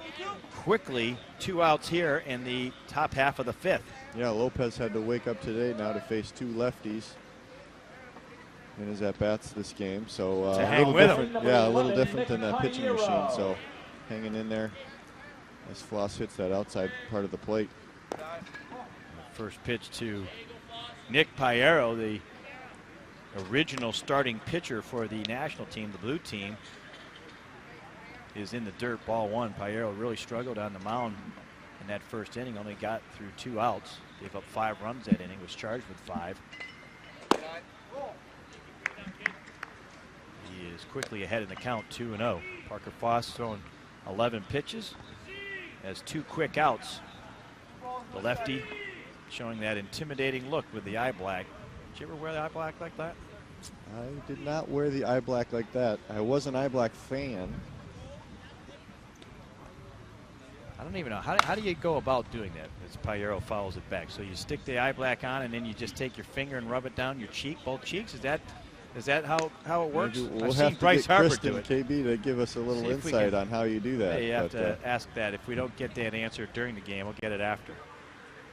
quickly 2 outs here in the top half of the 5th. Yeah, Lopez had to wake up today now to face 2 lefties in his at-bats this game. So a little different. Yeah, a little different than that pitching machine. So hanging in there as Floss hits that outside part of the plate. First pitch to Nick Piero, the original starting pitcher for the national team, the blue team, is in the dirt, ball 1. Piero really struggled on the mound in that first inning, only got through 2 outs, gave up 5 runs that inning, was charged with 5. He is quickly ahead in the count, 2-0. Parker Foss throwing 11 pitches, has 2 quick outs. The lefty showing that intimidating look with the eye black. Did you ever wear the eye black like that? I did not wear the eye black like that. I was an eye black fan. I don't even know. How do you go about doing that as Piero fouls it back? So you stick the eye black on and then you just take your finger and rub it down your cheek, both cheeks? Is that how it works? We'll I've have seen to Bryce get Harper Kristen do it. KB to give us a little insight on how you do that. You have to ask that. If we don't get that answer during the game, we'll get it after.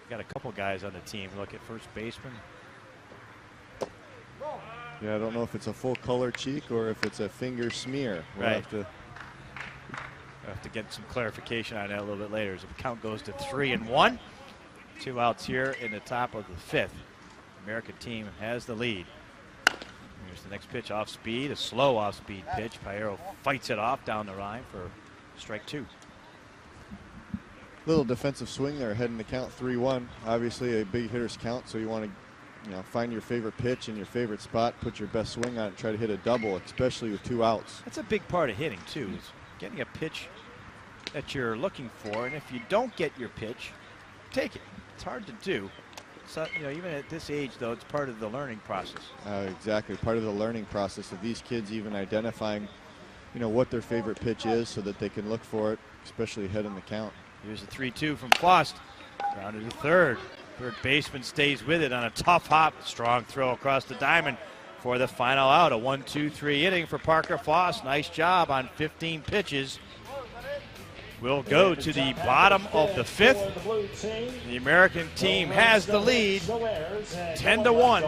Got a couple guys on the team. Look at first baseman. Yeah, I don't know if it's a full color cheek or if it's a finger smear. We'll right. We'll have to get some clarification on that a little bit later. So the count goes to 3-1. 2 outs here in the top of the 5th. American team has the lead. Here's the next pitch, off speed, a slow off speed pitch. Piero fights it off down the line for strike 2. Little defensive swing there, heading the count 3-1. Obviously a big hitter's count, so you want to find your favorite pitch in your favorite spot, put your best swing on it, try to hit a double, especially with 2 outs. That's a big part of hitting too, is getting a pitch that you're looking for, and if you don't get your pitch, take it. It's hard to do. So, even at this age, though, it's part of the learning process. Exactly, part of the learning process of these kids even identifying, what their favorite pitch is so that they can look for it, especially ahead in the count. Here's a 3-2 from Fost. Grounded to third. Third baseman stays with it on a tough hop. Strong throw across the diamond for the final out. A 1-2-3 inning for Parker Foss. Nice job on 15 pitches. We'll go to the bottom of the 5th. The American team has the lead, 10-1.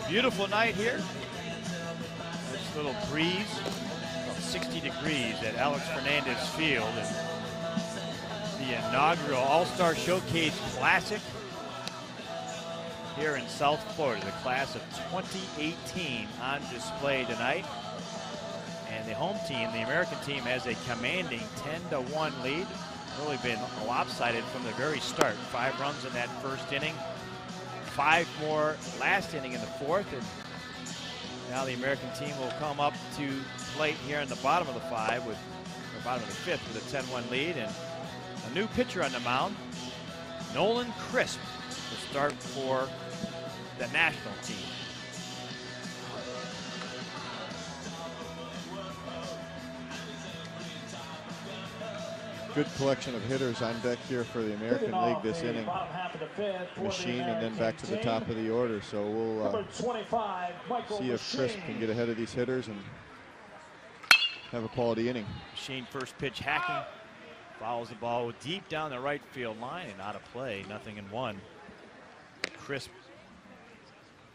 Beautiful night here. This little breeze, about 60 degrees at Alex Fernandez Field. And the inaugural All-Star Showcase Classic here in South Florida. The class of 2018 on display tonight. And the home team, the American team, has a commanding 10-1 lead. Really been lopsided from the very start. 5 runs in that first inning, 5 more last inning in the 4th, and now the American team will come up to plate here in the bottom of the 5 with a bottom of the fifth with a 10-1 lead, and a new pitcher on the mound, Nolan Crisp, to start for the national team. Good collection of hitters on deck here for the American League this inning. Machine and then back to the top of the order. So we'll see if Crisp can get ahead of these hitters and have a quality inning. Machine first pitch hacking, fouls the ball deep down the right field line and out of play, 0-1. Crisp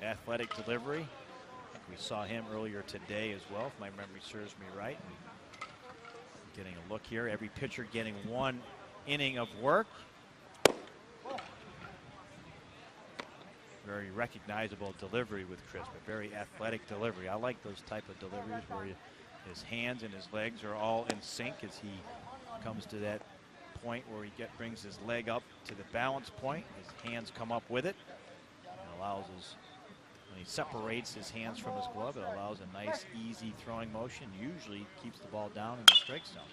athletic delivery. We saw him earlier today as well, if my memory serves me right. Getting a look here, every pitcher getting 1 inning of work. Very recognizable delivery with Crisp, a very athletic delivery. I like those type of deliveries where his hands and his legs are all in sync as he comes to that point where he brings his leg up to the balance point. His hands come up with it. It allows when he separates his hands from his glove, it allows a nice, easy throwing motion. Usually keeps the ball down in the strike zone.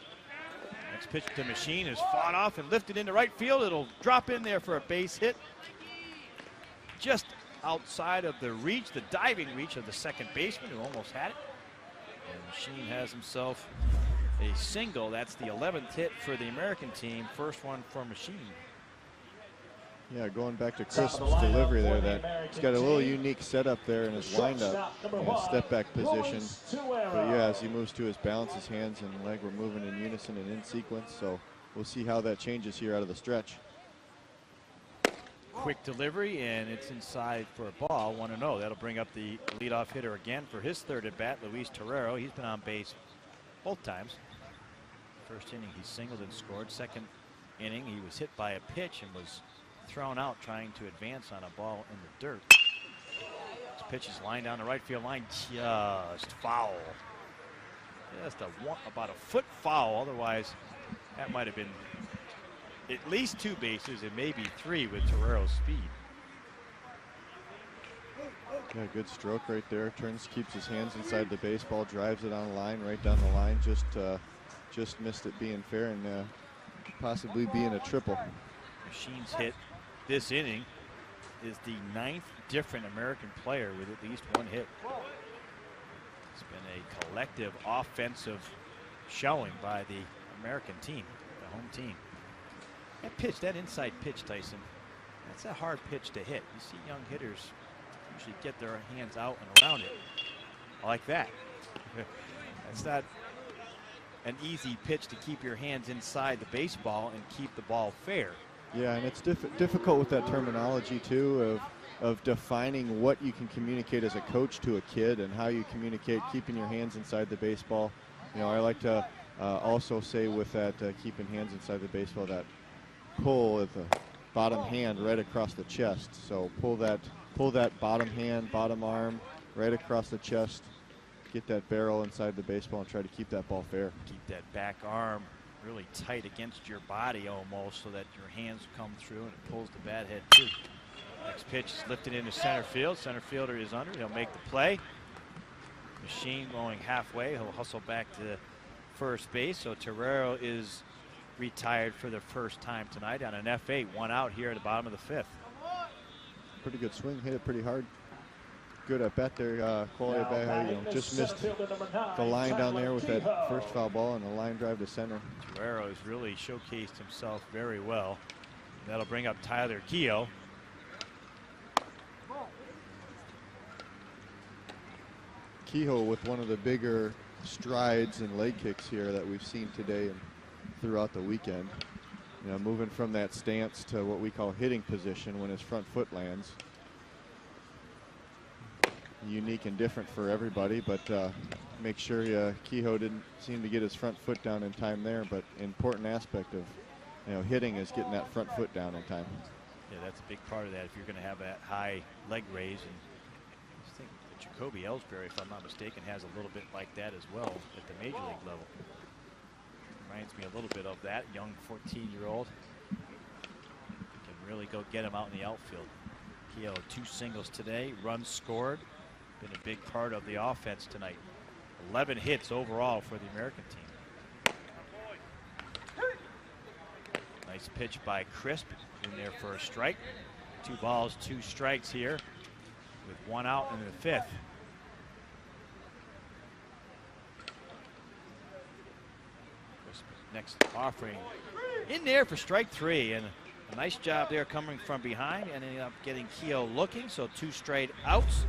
Next pitch to Machine is fought off and lifted into right field. It'll drop in there for a base hit. Just outside of the reach, the diving reach of the second baseman who almost had it. And Machine has himself a single. That's the 11th hit for the American team. First one for Machine. Yeah, going back to Crisp's delivery there, he's got a little unique setup there in his windup, step back position. But yeah, as he moves to his balance, his hands and leg were moving in unison and in sequence. So we'll see how that changes here out of the stretch. Quick delivery, and it's inside for a ball, 1-0. That'll bring up the leadoff hitter again for his third at bat, Luis Torrero. He's been on base both times. First inning, he singled and scored. Second inning, he was hit by a pitch and was thrown out trying to advance on a ball in the dirt. This pitch is lined down the right field line, just foul. Just about a foot foul. Otherwise, that might have been at least 2 bases and maybe 3 with Torrero's speed. Yeah, good stroke right there. Turns, keeps his hands inside the baseball, drives it on the line, right down the line. Just missed it being fair and possibly being a triple. Machine's hit this inning is the 9th different American player with at least 1 hit. It's been a collective offensive showing by the American team, the home team. That pitch, that inside pitch, Tyson, that's a hard pitch to hit. You see young hitters usually get their hands out and around it like that. That's not an easy pitch to keep your hands inside the baseball and keep the ball fair. Yeah, and it's difficult with that terminology too of defining what you can communicate as a coach to a kid and how you communicate keeping your hands inside the baseball. You know, I like to also say with that keeping hands inside the baseball, that pull with the bottom hand right across the chest. So pull that bottom hand, bottom arm right across the chest. Get that barrel inside the baseball and try to keep that ball fair. Keep that back arm really tight against your body almost so that your hands come through and it pulls the bat head too. Next pitch is lifted into center field. Center fielder is under. He'll make the play. Machine going halfway. He'll hustle back to first base. So Torrero is retired for the first time tonight on an F8. 1 out here at the bottom of the 5th. Pretty good swing. Hit it pretty hard. Good at bat there. Quality at bat. You know, just missed the line down there with that first foul ball and the line drive to center. Torrero has really showcased himself very well. That'll bring up Tyler Keogh. Kehoe with one of the bigger strides and leg kicks here that we've seen today and throughout the weekend. You know, moving from that stance to what we call hitting position when his front foot lands. Unique and different for everybody, but make sure Kehoe didn't seem to get his front foot down in time there, but important aspect of hitting is getting that front foot down in time. Yeah, that's a big part of that if you're going to have that high leg raise. And I think Jacoby Ellsbury, if I'm not mistaken, has a little bit like that as well at the major league level. Reminds me a little bit of that young 14-year-old. Can really go get him out in the outfield. Keogh 2 singles today, runs scored. Been a big part of the offense tonight. 11 hits overall for the American team. Nice pitch by Crisp in there for a strike. 2 balls, 2 strikes here with 1 out in the 5th. Crisp next offering in there for strike 3, and a nice job there coming from behind, ending up getting Keogh looking. So 2 straight outs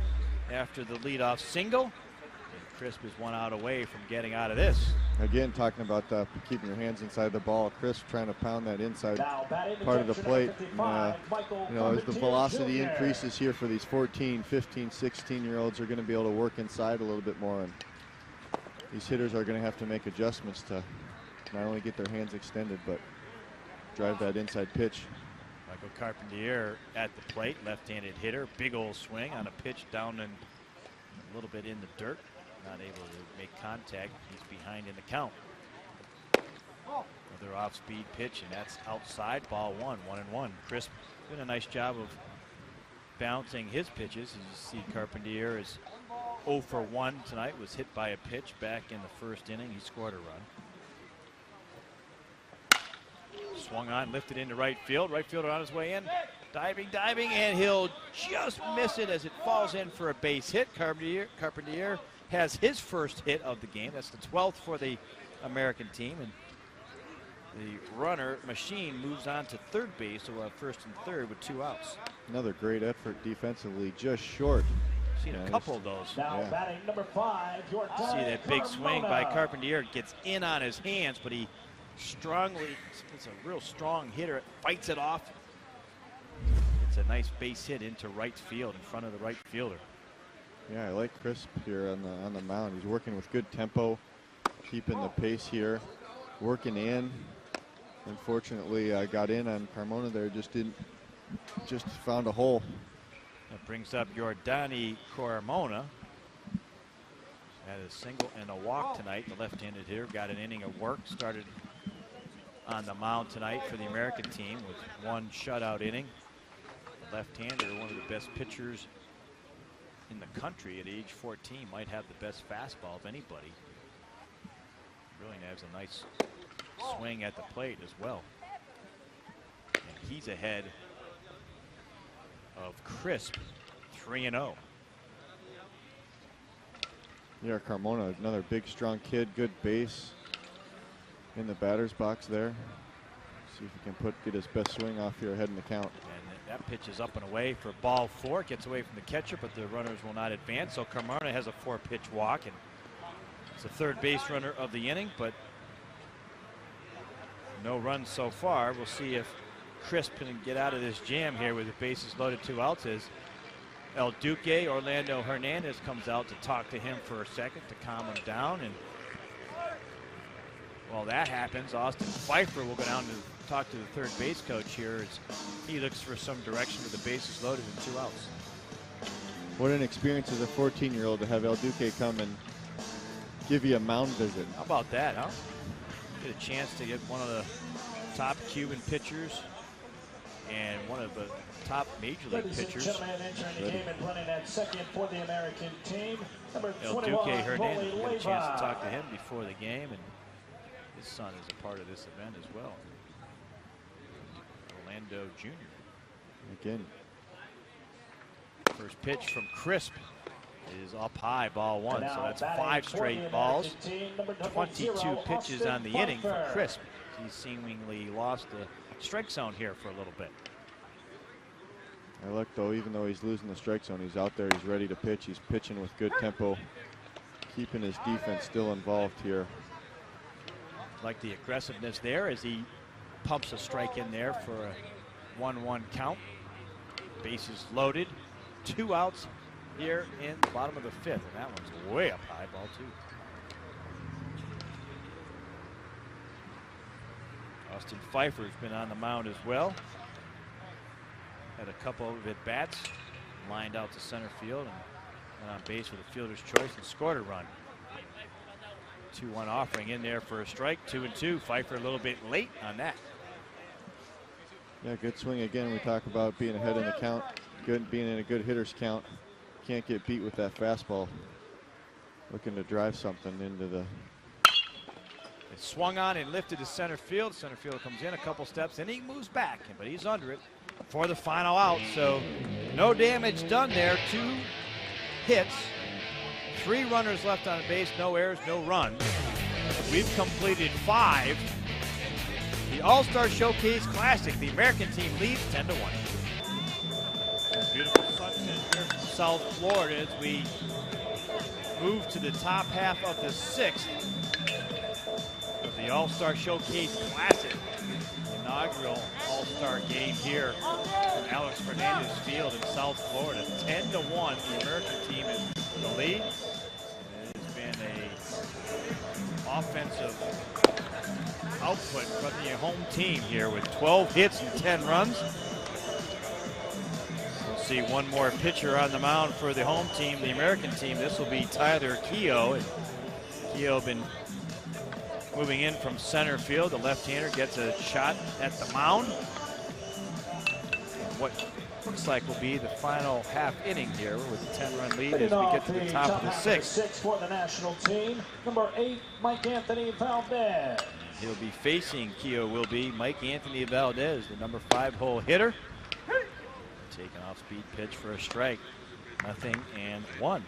after the leadoff single. And Crisp is 1 out away from getting out of this. Again, talking about keeping your hands inside the ball. Crisp trying to pound that inside part of the plate. And, you know, as the velocity increases here for these 14, 15, 16-year-olds, are going to be able to work inside a little bit more. And these hitters are going to have to make adjustments to not only get their hands extended, but drive that inside pitch. Michael Carpentier at the plate, left-handed hitter. Big old swing on a pitch down and a little bit in the dirt. Not able to make contact. He's behind in the count. Another off-speed pitch, and that's outside. Ball 1, 1-1. Crisp doing a nice job of bouncing his pitches. As you see, Carpentier is 0 for 1 tonight. Was hit by a pitch back in the 1st inning. He scored a run. Swung on, lifted into right field. Right fielder on his way in. Diving, and he'll just miss it as it falls in for a base hit. Carpentier has his first hit of the game. That's the 12th for the American team. And the runner, Machine, moves on to 3rd base, so we'll have 1st and 3rd with 2 outs. Another great effort defensively, just short. Seen a couple of those. Now batting number 5, see that big swing by Carpentier. Gets in on his hands, but he strongly, it's a real strong hitter, fights it off. It's a nice base hit into right field in front of the right fielder. Yeah, I like Crisp here on the mound. He's working with good tempo, keeping the pace here, working in. Unfortunately, I got in on Carmona there, just found a hole. That brings up Yordani Carmona. Had a single and a walk tonight. The left-handed hitter got an inning of work. Started on the mound tonight for the American team with 1 shutout inning. Left-hander, one of the best pitchers in the country at age 14, might have the best fastball of anybody. Really has a nice swing at the plate as well. And he's ahead of Crisp, 3-0. Yeah, Carmona, another big, strong kid, good base in the batter's box there. See if he can get his best swing off here ahead in the count. And that pitch is up and away for ball 4. Gets away from the catcher, but the runners will not advance. So Carmona has a 4-pitch walk, and it's the 3rd base runner of the inning, but no runs so far. We'll see if Crisp can get out of this jam here with the bases loaded, 2 outs. As El Duque, Orlando Hernandez, comes out to talk to him for a second to calm him down. And while that happens, Austin Pfeiffer will go down to talk to the 3rd base coach here as he looks for some direction with the bases loaded and 2 outs. What an experience as a 14-year-old to have El Duque come and give you a mound visit. How about that, huh? Get a chance to get one of the top Cuban pitchers and one of the top major league pitchers. Entering the game and running at 2nd for the American team. El Duque Hernandez, we got a chance to talk to him before the game, and his son is a part of this event as well. Orlando Jr. Again. First pitch from Crisp is up high, ball 1. So that's 5 straight balls. 22 pitches on the inning for Crisp. He's seemingly lost the strike zone here for a little bit. I like, though, even though he's losing the strike zone, he's out there, he's ready to pitch. He's pitching with good tempo, keeping his defense still involved here. Like the aggressiveness there as he pumps a strike in there for a 1-1 count. Bases loaded, 2 outs here in the bottom of the 5th, and that one's way up high, ball 2. Austin Pfeiffer's been on the mound as well. Had a couple of at-bats, lined out to center field and went on base with a fielder's choice and scored a run. 2-1 offering in there for a strike, 2-2. Pfeiffer a little bit late on that. Yeah, good swing again. We talk about being ahead in the count, being in a good hitter's count. Can't get beat with that fastball. Looking to drive something into the It swung on and lifted to center field. Center field comes in a couple steps, and he moves back, but he's under it for the final out. So no damage done there. 2 hits, 3 runners left on base, no errors, no runs. We've completed 5. The All-Star Showcase Classic, the American team leads 10-1. Beautiful sunset here from South Florida as we move to the top half of the 6th of the All-Star Showcase Classic. Inaugural All-Star game here from Alex Fernandez Field in South Florida. 10-1, the American team is the lead. It has been a offensive output from the home team here with 12 hits and 10 runs. We'll see one more pitcher on the mound for the home team, the American team. This will be Tyler Keogh. And Keogh been moving in from center field. The left-hander gets a shot at the mound. What looks like will be the final half inning here with a 10-run lead as we get to the top of the 6th. For the national team, number 8, Mike Anthony Valdez. He'll be facing, Keogh will be, Mike Anthony Valdez, the number 5-hole hitter. Taking off speed pitch for a strike. 0-1.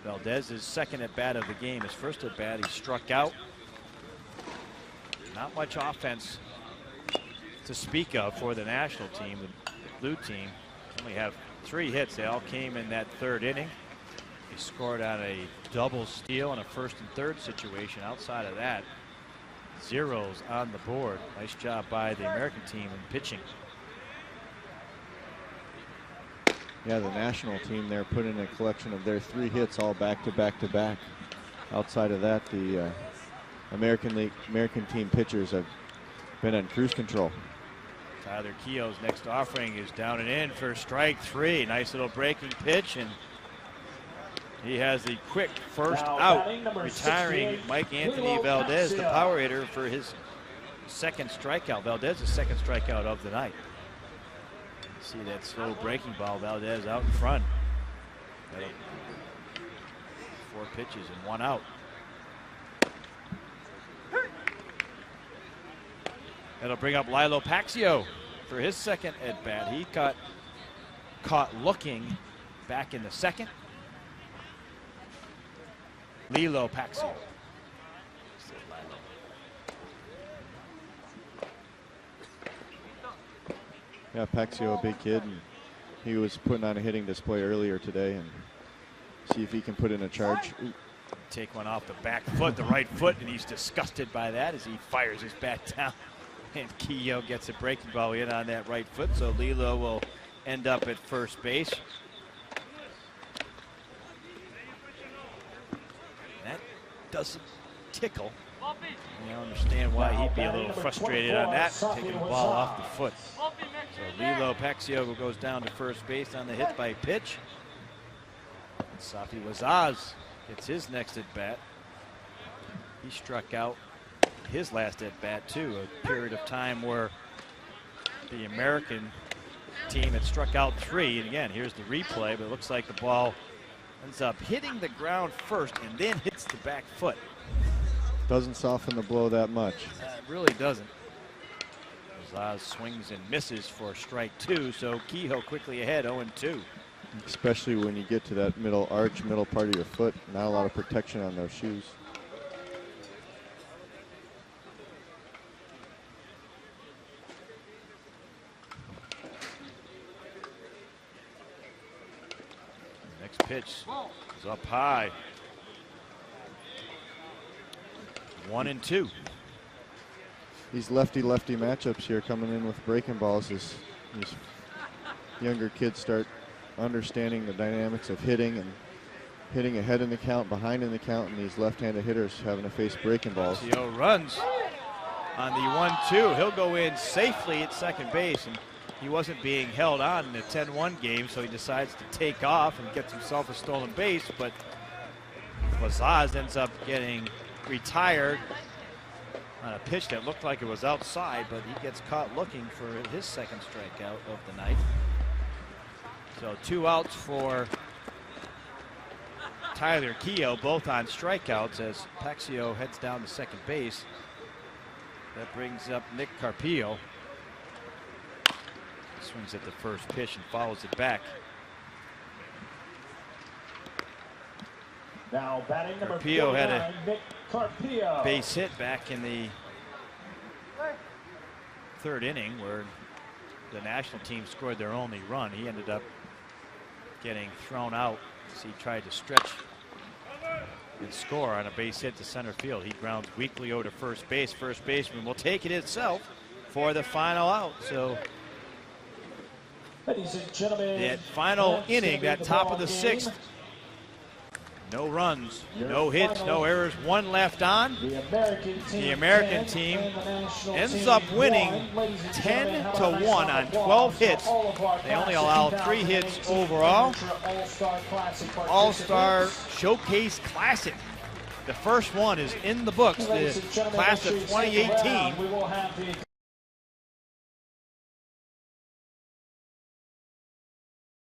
Valdez's second at bat of the game. His first at bat, he struck out. Not much offense to speak of for the national team. The blue team only have 3 hits. They all came in that 3rd inning. He scored on a double steal in a 1st and 3rd situation. Outside of that, zeros on the board. Nice job by the American team in pitching. Yeah, the national team there put in a collection of their 3 hits all back to back to back. Outside of that, the American team pitchers have been on cruise control. Tyler Keogh's next offering is down and in for strike 3. Nice little breaking pitch, and he has the quick first out, retiring Mike Anthony Valdez, the power hitter, for his 2nd strikeout. Valdez's 2nd strikeout of the night. See that slow breaking ball, Valdez out in front. 4 pitches and 1 out. That'll bring up Lilo Paxio for his 2nd at bat. He caught looking back in the 2nd. Lilo Paxio. Yeah, Paxio, a big kid, and he was putting on a hitting display earlier today, and see if he can put in a charge. Ooh. Take one off the back foot, the right foot, and he's disgusted by that as he fires his bat down. And Keogh gets a breaking ball in on that right foot, so Lilo will end up at first base. That doesn't tickle. I understand why he'd be a little frustrated on that, taking the ball off the foot. So Lilo Paxio goes down to first base on the hit by pitch. And Safi Wazaz gets his next at bat. He struck out his last at bat too, a period of time where the American team had struck out 3. And again, here's the replay, but it looks like the ball ends up hitting the ground first and then hits the back foot. Doesn't soften the blow that much. It really doesn't. Zaz swings and misses for strike 2, so Keogh quickly ahead, 0-2. Especially when you get to that middle arch, middle part of your foot. Not a lot of protection on those shoes. Next pitch is up high. 1-2. These lefty-lefty matchups here coming in with breaking balls as these younger kids start understanding the dynamics of hitting and hitting ahead in the count, behind in the count, and these left-handed hitters having to face breaking balls. Theo runs on the 1-2. He'll go in safely at second base, and he wasn't being held on in the 10-1 game, so he decides to take off and gets himself a stolen base, but Lazaz ends up getting retired on a pitch that looked like it was outside, but he gets caught looking for his 2nd strikeout of the night. So 2 outs for Tyler Keogh, both on strikeouts, as Paxio heads down to second base. That brings up Nick Carpio. Swings at the first pitch and follows it back. Now batting number Carpio had a Nick Carpio. base hit back in the third inning where the national team scored their only run. He ended up getting thrown out as he tried to stretch and score on a base hit to center field. He grounds weakly over to first base. First baseman will take it itself for the final out. So Ladies and gentlemen, that final inning, that top of the sixth, no runs, no hits, no errors, one left on. The American team ends up winning 10-1 on 12 hits. They only allow 3 hits overall. All-Star Showcase Classic. The first one is in the books, the class of 2018.